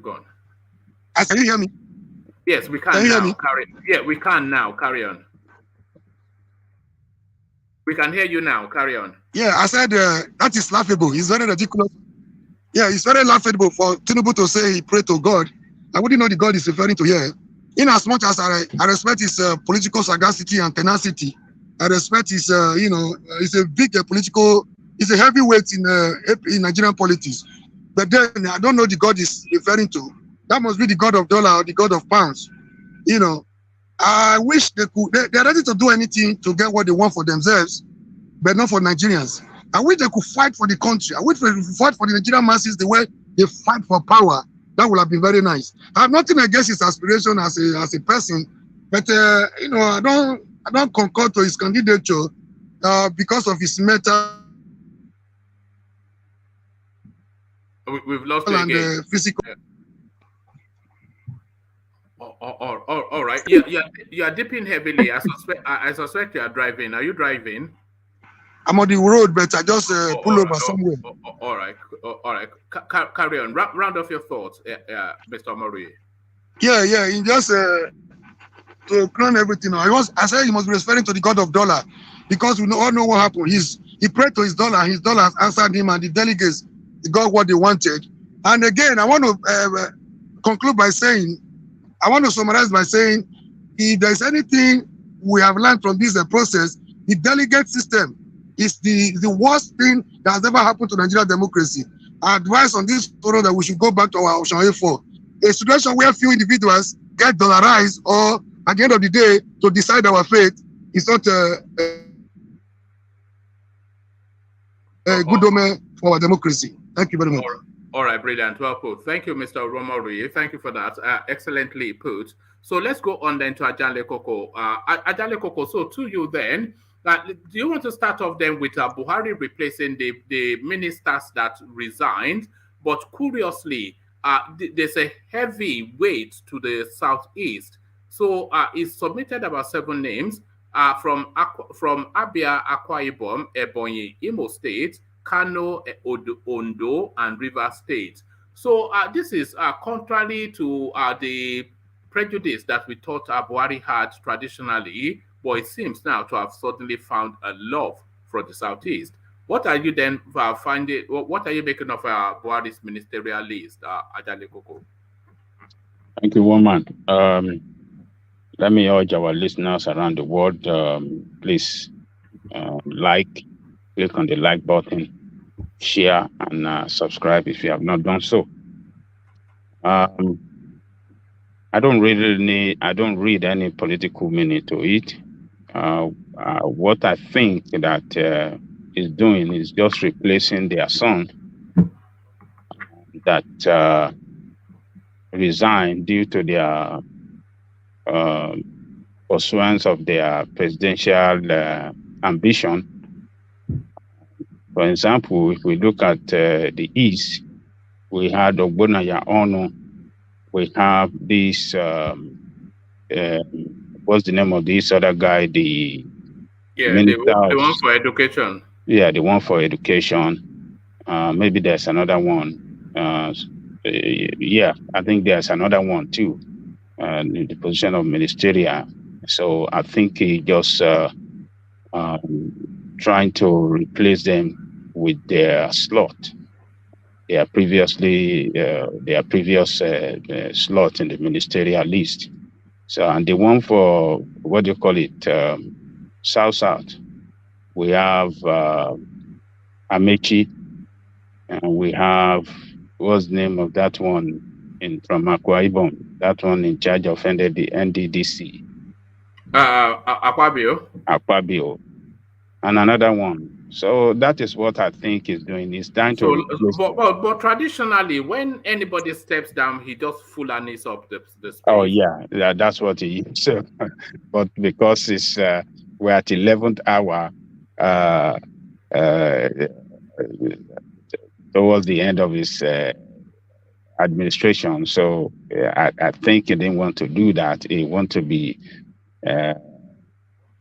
Go on. Can you hear me? Yes, we can. Can you hear me? We can now. Carry on. We can hear you now. Carry on. Yeah, I said that is laughable. It's very ridiculous. Yeah, it's very laughable for Tinubu to say he prayed to God. I wouldn't know the God is referring to here. In as much as I respect his political sagacity and tenacity, I respect his, he's a big he's a heavyweight in Nigerian politics. But then I don't know the God is referring to. That must be the God of dollar or the God of pounds. I wish they're ready to do anything to get what they want for themselves, but not for Nigerians. I wish they could fight for the country. I wish they could fight for the Nigerian masses the way they fight for power. That would have been very nice. I have nothing against his aspiration as a person, but I don't concur to his candidature because of his mental We've lost you again. Physical. Yeah. All right. You are dipping heavily. I suspect you are driving. Are you driving? I'm on the road, but I just pull over somewhere. All right. Carry on. Round off your thoughts, Mr. Murray. Yeah. He just to crown everything. I said he must be referring to the God of dollar, because we all know what happened. He prayed to his dollar. His dollar answered him, and the delegates got what they wanted. And again, I want to conclude by saying, I want to summarize by saying, if there's anything we have learned from this process, the delegate system is the worst thing that has ever happened to Nigerian democracy. Our advice on this forum that we should go back to our option A4. A situation where few individuals get dollarized, or at the end of the day, to decide our fate, is not a good omen for our democracy. Thank you very much. All right, brilliant. Well put. Thank you, Mr. Romori. Thank you for that. Excellently put. So let's go on then to Ajale Koko. Ajale Koko, so to you then, do you want to start off then with Buhari replacing the ministers that resigned? But curiously, there's a heavy weight to the southeast. So he submitted about 7 names. from Abia, Akwa Ibom, Ebonyi, Imo State, Kano, Ondo, and River State. So this is contrary to the prejudice that we thought Buhari had traditionally, but it seems now to have suddenly found a love for the Southeast. What are you then finding? What are you making of Buhari's ministerial list, Ajale Koko? Thank you, woman. Let me urge our listeners around the world, please click on the like button, share, and subscribe if you have not done so. I don't read any political meaning to it. What I think that is doing is just replacing their son that resigned due to their pursuance of their presidential ambition. For example, if we look at the East, we had Ogbonaya Onu. We have this, what's the name of this other guy? The one for education. Yeah, the one for education. Maybe there's another one. Yeah, I think there's another one too, in the position of Ministerial. So I think he just trying to replace them with their slot. Their previous slot in the ministerial list. So, and the one for, what do you call it, South, we have Amechi, and we have, what's the name of that one from Akwa Ibom, that one in charge of the NDDC. Akpabio, and another one. So that is what I think is doing. It's trying to replace. But traditionally, when anybody steps down, he just fullanies up the space. Oh yeah, that's what he is. So, but because it's we're at 11th hour, towards the end of his administration, so I think he didn't want to do that. He want to be.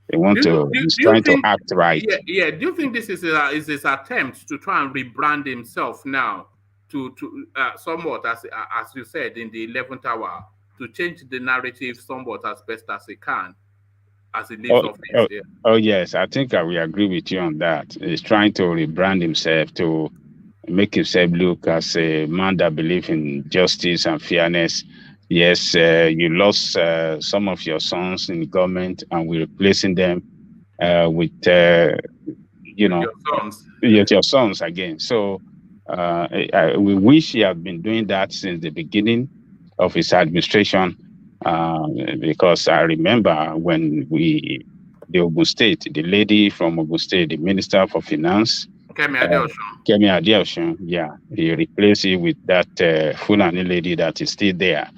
He's trying to act right. Yeah. Do you think this is his attempt to try and rebrand himself now to somewhat, as you said, in the 11th hour, to change the narrative somewhat as best as he can as he leaves office? Oh yes, I think I will agree with you on that. He's trying to rebrand himself to make himself look as a man that believes in justice and fairness. Yes, you lost some of your sons in government, and we're replacing them with, your sons again. So we wish he had been doing that since the beginning of his administration, because I remember when the Ogun State, the lady from Ogun State, the Minister for Finance, Kemi Adeosun, yeah, he replaced it with that Fulani lady that is still there.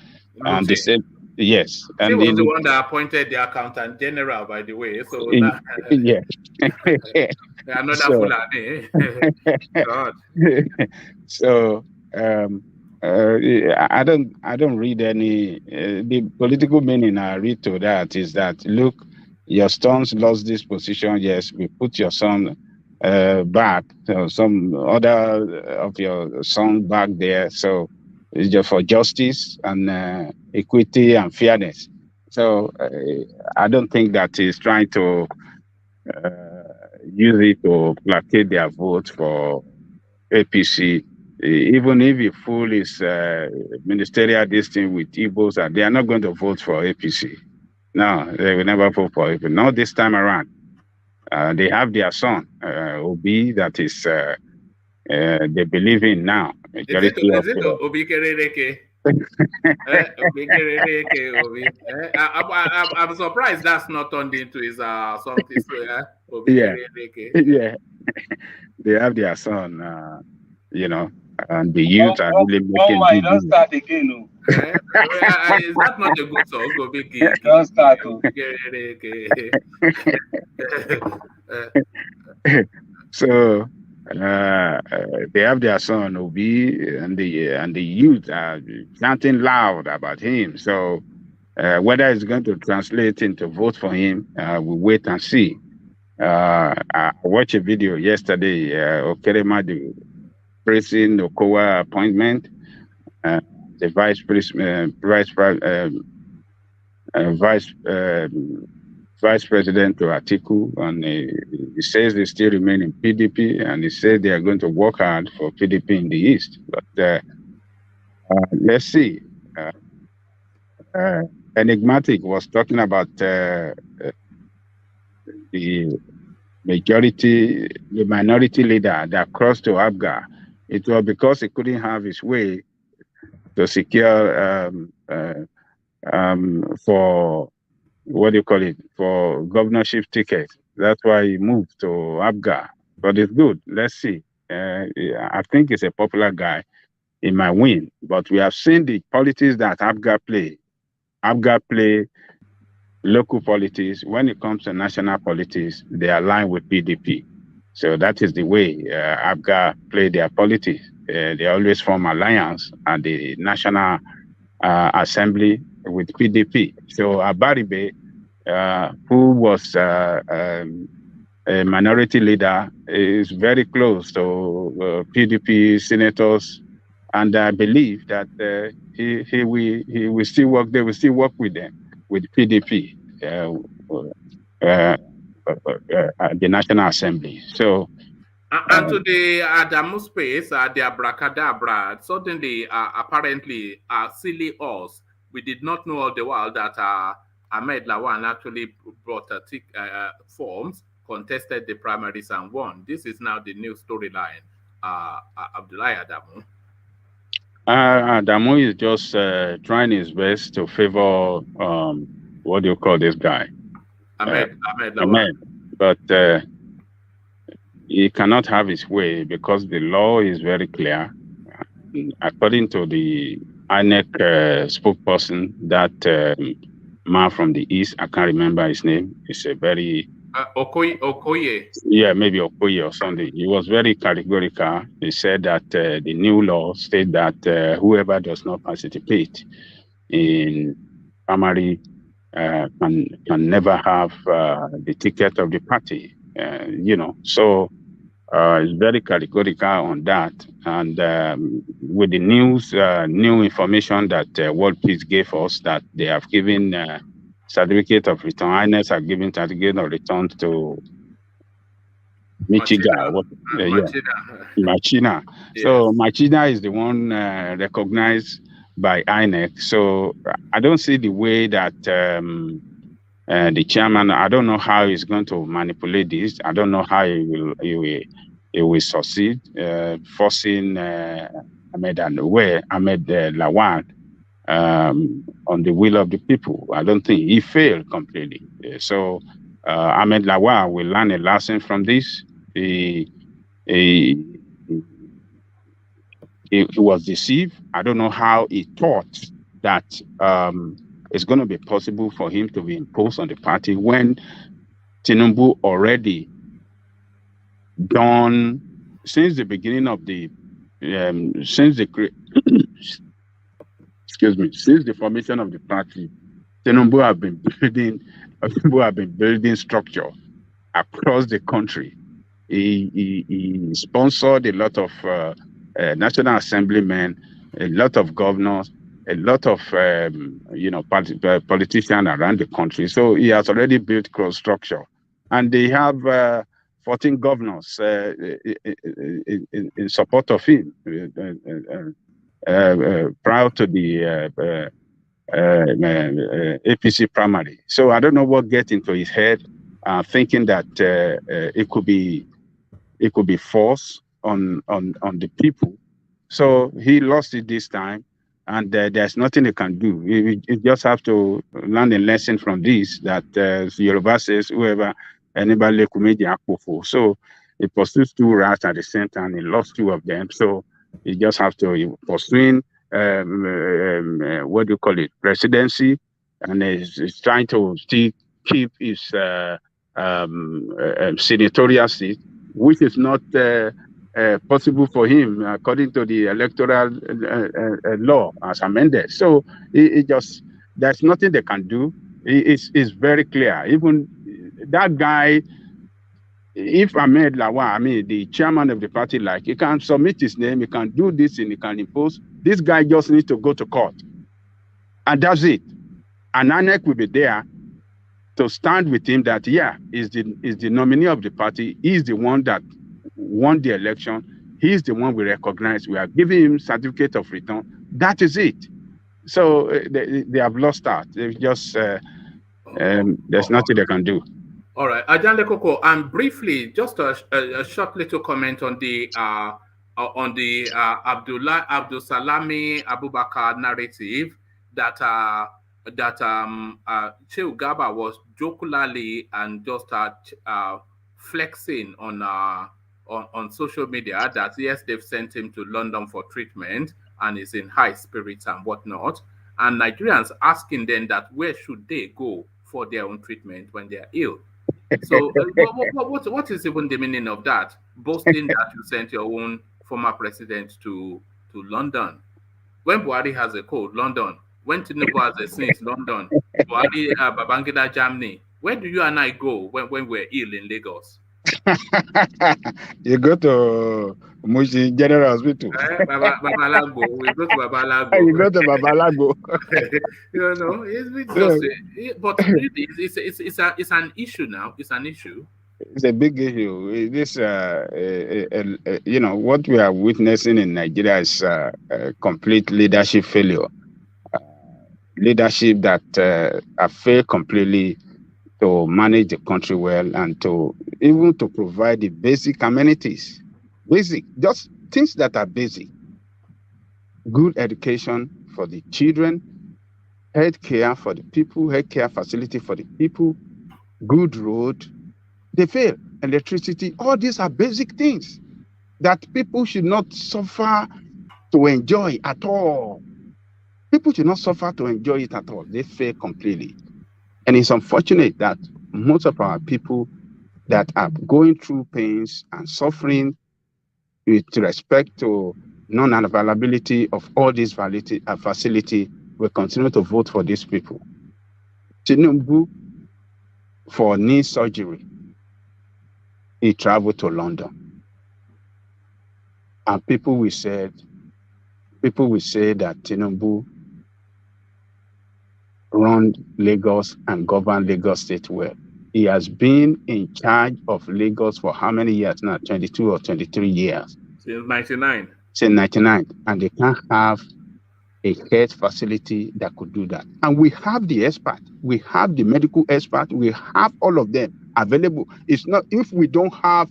And they said, yes. She was the one that appointed the accountant general, by the way. So yeah. Another Fulani. God. So I don't read any. The political meaning I read to that is that, look, your sons lost this position. Yes, we put your son back. So some other of your sons back there. So it's just for justice and equity and fairness. So I don't think that he's trying to use it to placate their vote for APC. Even if he fool his ministerial destiny with Igbos, they are not going to vote for APC. No, they will never vote for APC. Not this time around. They have their son, Obi, that is they believe in now. Is it Obi Kerereke? I'm surprised that's not turned into his something. Obi Kerereke. Yeah, they have their son, and the youth are really making. Why don't start again? Is that not a good song? Obi Kerereke. Don't start. So they have their son Obi, and the youth are chanting loud about him. So Whether it's going to translate into vote for him, we'll wait and see. I watched a video yesterday, Okeremadu praising Okowa appointment, the vice president to Atiku, and he says they still remain in PDP, and he said they are going to work hard for PDP in the East. But let's see. Enigmatic was talking about the minority leader that crossed to Abga. It was because he couldn't have his way to secure for what do you call it, for governorship ticket. That's why he moved to Abga. But it's good. Let's see. I think he's a popular guy. He might win. But we have seen the politics that Abga play. Abga play local politics. When it comes to national politics, they align with PDP. So that is the way Abga play their politics. They always form alliance at the National Assembly with PDP. So Abaribe, who was a minority leader, is very close to PDP senators, and I believe that he will still work. They will still work with them, with PDP at the National Assembly. So. And to the Adamu space, the abracadabra, suddenly, apparently, silly us. We did not know all the while that Ahmed Lawan actually brought forms, contested the primaries, and won. This is now the new storyline. Abdullahi Adamu. Adamu is just trying his best to favor, what do you call this guy? Ahmed Lawan. But he cannot have his way because the law is very clear. According to the INEC spokesperson, that man from the East, I can't remember his name, is a very... Okoye. Yeah, maybe Okoye or something. He was very categorical. He said that the new law states that whoever does not participate in primary can never have the ticket of the party. So it's very categorical on that. And with the new information that World Peace gave us, that they have given certificate of return, INES have given certificate of return to Machina. Yes. So Machina is the one recognized by INEC. So I don't see the way that the chairman, I don't know how he's going to manipulate this. I don't know how he will succeed, forcing Ahmed Lawan on the will of the people. I don't think he failed completely. So Ahmed Lawan will learn a lesson from this. He was deceived. I don't know how he thought that it's going to be possible for him to be imposed on the party when Tinubu already done since the beginning of the since the formation of the party. Tinubu have been building structure across the country. He sponsored a lot of National Assemblymen, a lot of governors, a lot of politicians around the country. So he has already built cross structure, and they have 14 governors in support of him prior to the APC primary. So I don't know what gets into his head, thinking that it could be forced on the people. So he lost it this time, and there's nothing they can do. You just have to learn a lesson from this, that Yoruba says, whoever, anybody kumedi akpofo. So he pursues two rats at the same time. He lost two of them. So you just have to pursue what do you call it, presidency, and he's trying to still keep his senatorial seat, which is not possible for him according to the electoral law as amended. So he just there's nothing they can do. It's very clear. Even that guy, if Ahmed Lawan, I mean, the chairman of the party, like, he can submit his name, he can do this, and he can impose. This guy just needs to go to court. And that's it. And ANEC will be there to stand with him that, yeah, is the nominee of the party. He's the one that won the election. He's the one we recognize. We are giving him certificate of return. That is it. So they have lost that. They've just, there's nothing they can do. All right, Ajanle Koko, and briefly, just a short little comment on the Abdul Salami Abubakar narrative that Shehu Gaba was jocularly and just flexing on social media that yes, they've sent him to London for treatment and is in high spirits and whatnot, and Nigerians asking then that where should they go for their own treatment when they are ill. So what is even the meaning of that? Boasting that you sent your own former president to London. When Buhari has a cold, London. When Tinubu has a sneeze, London. Buhari, Babangida, Germany. Where do you and I go when we're ill in Lagos? You go to Mushi General Hospital. Babalago. We go to Babalago. You go to Babalago. You know, it's just, but really, it's an issue now. It's an issue. It's a big issue. This, you know, what we are witnessing in Nigeria is a complete leadership failure. Leadership that have failed completely to manage the country well and to even to provide the basic amenities. Basic, just things that are basic. Good education for the children, health care for the people, health care facility for the people, good road. They fail. Electricity, all these are basic things that people should not suffer to enjoy at all. People should not suffer to enjoy it at all. They fail completely. And it's unfortunate that most of our people that are going through pains and suffering with respect to non-availability of all these facility will continue to vote for these people. Tinubu, for knee surgery, he traveled to London. And people will say that Tinubu run Lagos and govern Lagos State well. He has been in charge of Lagos for how many years now? 22 or 23 years. Since 99. Since 99. And they can't have a health facility that could do that. And we have the expert. We have the medical expert. We have all of them available. It's not, if we don't have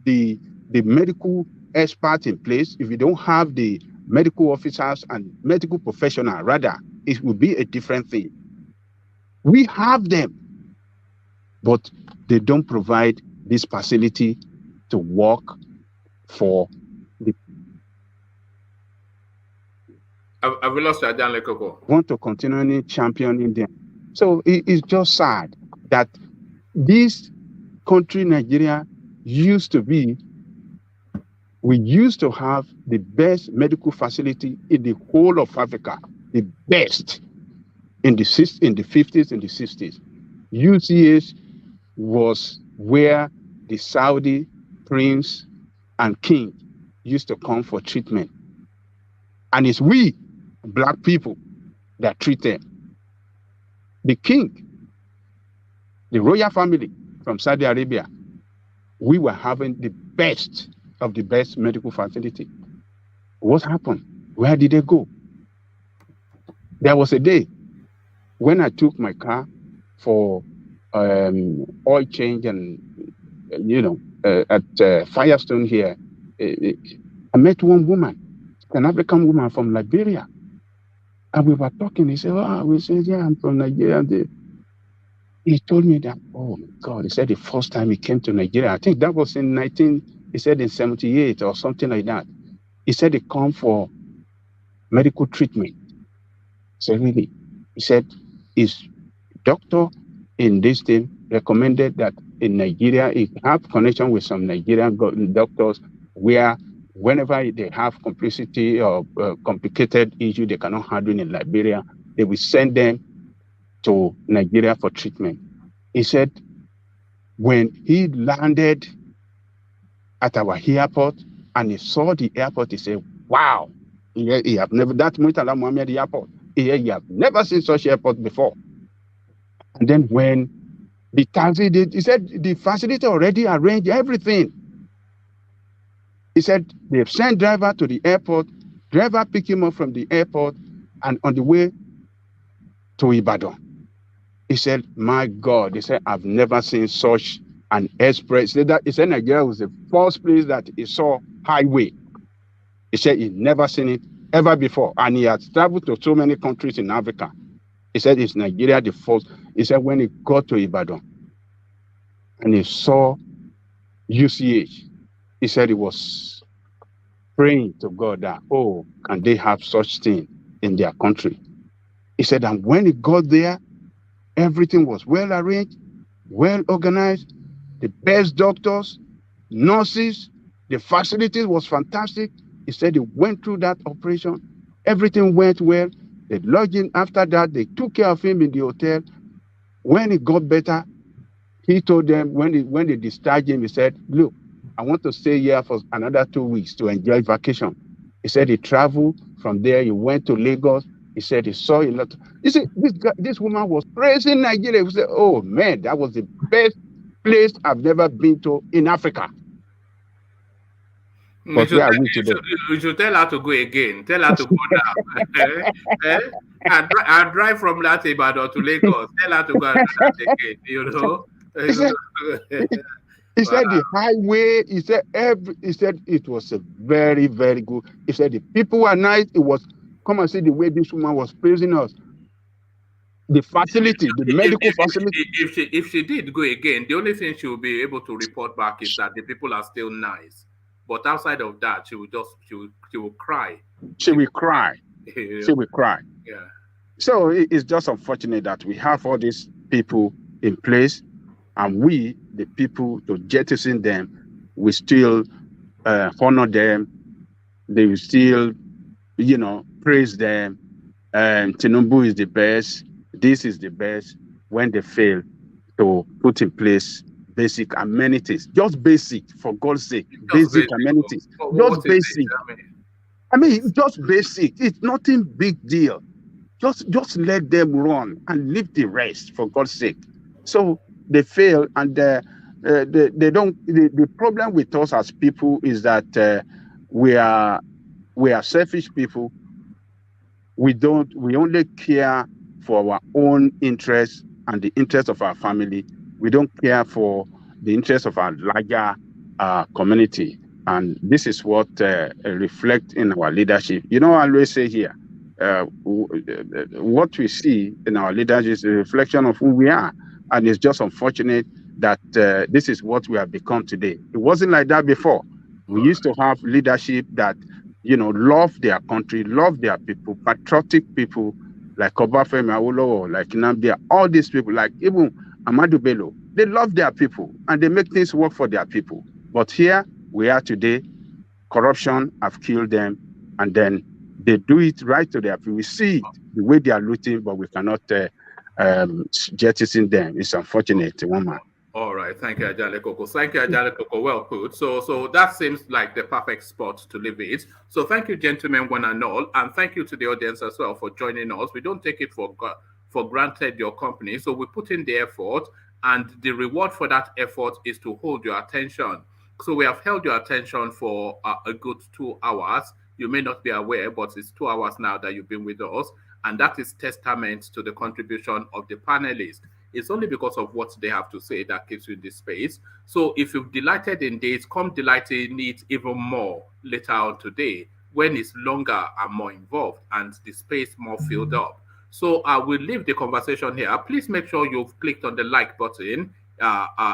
the medical expert in place, if we don't have the medical officers and medical professionals, rather, it will be a different thing. We have them, but they don't provide this facility to work for the. I've lost your Ajanle Koko. Want to continue championing them. So it's just sad that this country, Nigeria, used to be. We used to have the best medical facility in the whole of Africa, the best in the 50s and the 60s. UCH was where the Saudi prince and king used to come for treatment. And it's we, black people, that treat them. The king, the royal family from Saudi Arabia, we were having the best of the best medical facility. What happened? Where did they go? There was a day when I took my car for oil change and, you know, at Firestone here, I met one woman, an African woman from Liberia. And we were talking. He said, oh, we said, yeah, I'm from Nigeria. He told me that, oh my God, he said the first time he came to Nigeria, I think that was in 78 or something like that. He said he come for medical treatment. So really, he said his doctor in this thing recommended that in Nigeria, he have connection with some Nigerian doctors where whenever they have complicity or complicated issue they cannot handle in Liberia, they will send them to Nigeria for treatment. He said when he landed at our airport and he saw the airport, he said, wow, he have never, that Murtala Mohammed airport, he have never seen such airport before. And then when the taxi did, he said the facility already arranged everything. He said they've sent driver to the airport, driver picked him up from the airport, and on the way to Ibadan. He said, my God, he said, I've never seen such an express. He said Nigeria was the first place that he saw highway. He said he'd never seen it ever before. And he had traveled to so many countries in Africa. He said it's Nigeria the first. He said when he got to Ibadan and he saw UCH, he said he was praying to God that, oh, can they have such thing in their country? He said, and when he got there, everything was well arranged, well organized, the best doctors, nurses, the facilities was fantastic. He said he went through that operation. Everything went well. They lodged him. After that, they took care of him in the hotel. When he got better, he told them, when they discharged him, he said, look, I want to stay here for another 2 weeks to enjoy vacation. He said he traveled from there. He went to Lagos. He said he saw a lot. You see, this woman was praising Nigeria. He said, oh, man, that was the best place I've never been to in Africa. But where are we today? You should tell her to go again. Tell her to go now. And drive from Ibadan to Lagos. Tell her to go and do that again, you know. He said the highway, he said it was a very, very good. He said the people were nice. It was, come and see the way this woman was praising us. The facility, the medical facility. If she did go again, the only thing she will be able to report back is that the people are still nice. But outside of that, she will cry. She will cry. She will cry. Yeah. So it's just unfortunate that we have all these people in place, and we, the people, to jettison them, we still honor them. They will still, praise them. Tinubu is the best. This is the best. When they fail to put in place basic amenities, just basic, for God's sake, basic amenities, just basic. I mean, just basic. It's nothing big deal. Just let them run and leave the rest, for God's sake. So they fail, and they don't. The problem with us as people is that we are selfish people. We only care for our own interests and the interests of our family. We don't care for the interests of our larger community. And this is what reflects in our leadership. I always say here, what we see in our leadership is a reflection of who we are. And it's just unfortunate that this is what we have become today. It wasn't like that before. We used to have leadership that, love their country, love their people, patriotic people, like Obafemi Awolowo, like Nambia, all these people, like even Amadou Bello, they love their people and they make things work for their people. But here we are today, corruption have killed them, and then they do it right to their people. We see it, the way they are looting, but we cannot jettison them. It's unfortunate, woman. All right, thank you, Ajale Koko. Thank you, Ajale Koko. Well put. So that seems like the perfect spot to leave it. So thank you, gentlemen, one and all, and thank you to the audience as well for joining us. We don't take it for granted your company, so we put in the effort, and the reward for that effort is to hold your attention. So we have held your attention for a good 2 hours. You may not be aware, but it's 2 hours now that you've been with us, and that is testament to the contribution of the panelists. It's only because of what they have to say that keeps you in this space. So if you've delighted in this, come delight in it even more later on today, when it's longer and more involved and the space more filled up. So I will leave the conversation here. Please make sure you've clicked on the like button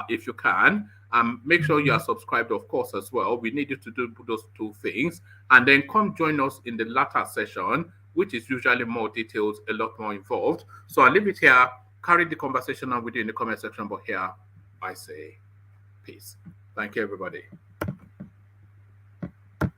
if you can. Make sure you are subscribed, of course, as well. We need you to do those 2 things. And then come join us in the latter session, which is usually more detailed, a lot more involved. So I'll leave it here. Carry the conversation on with you in the comment section. But here, I say peace. Thank you, everybody.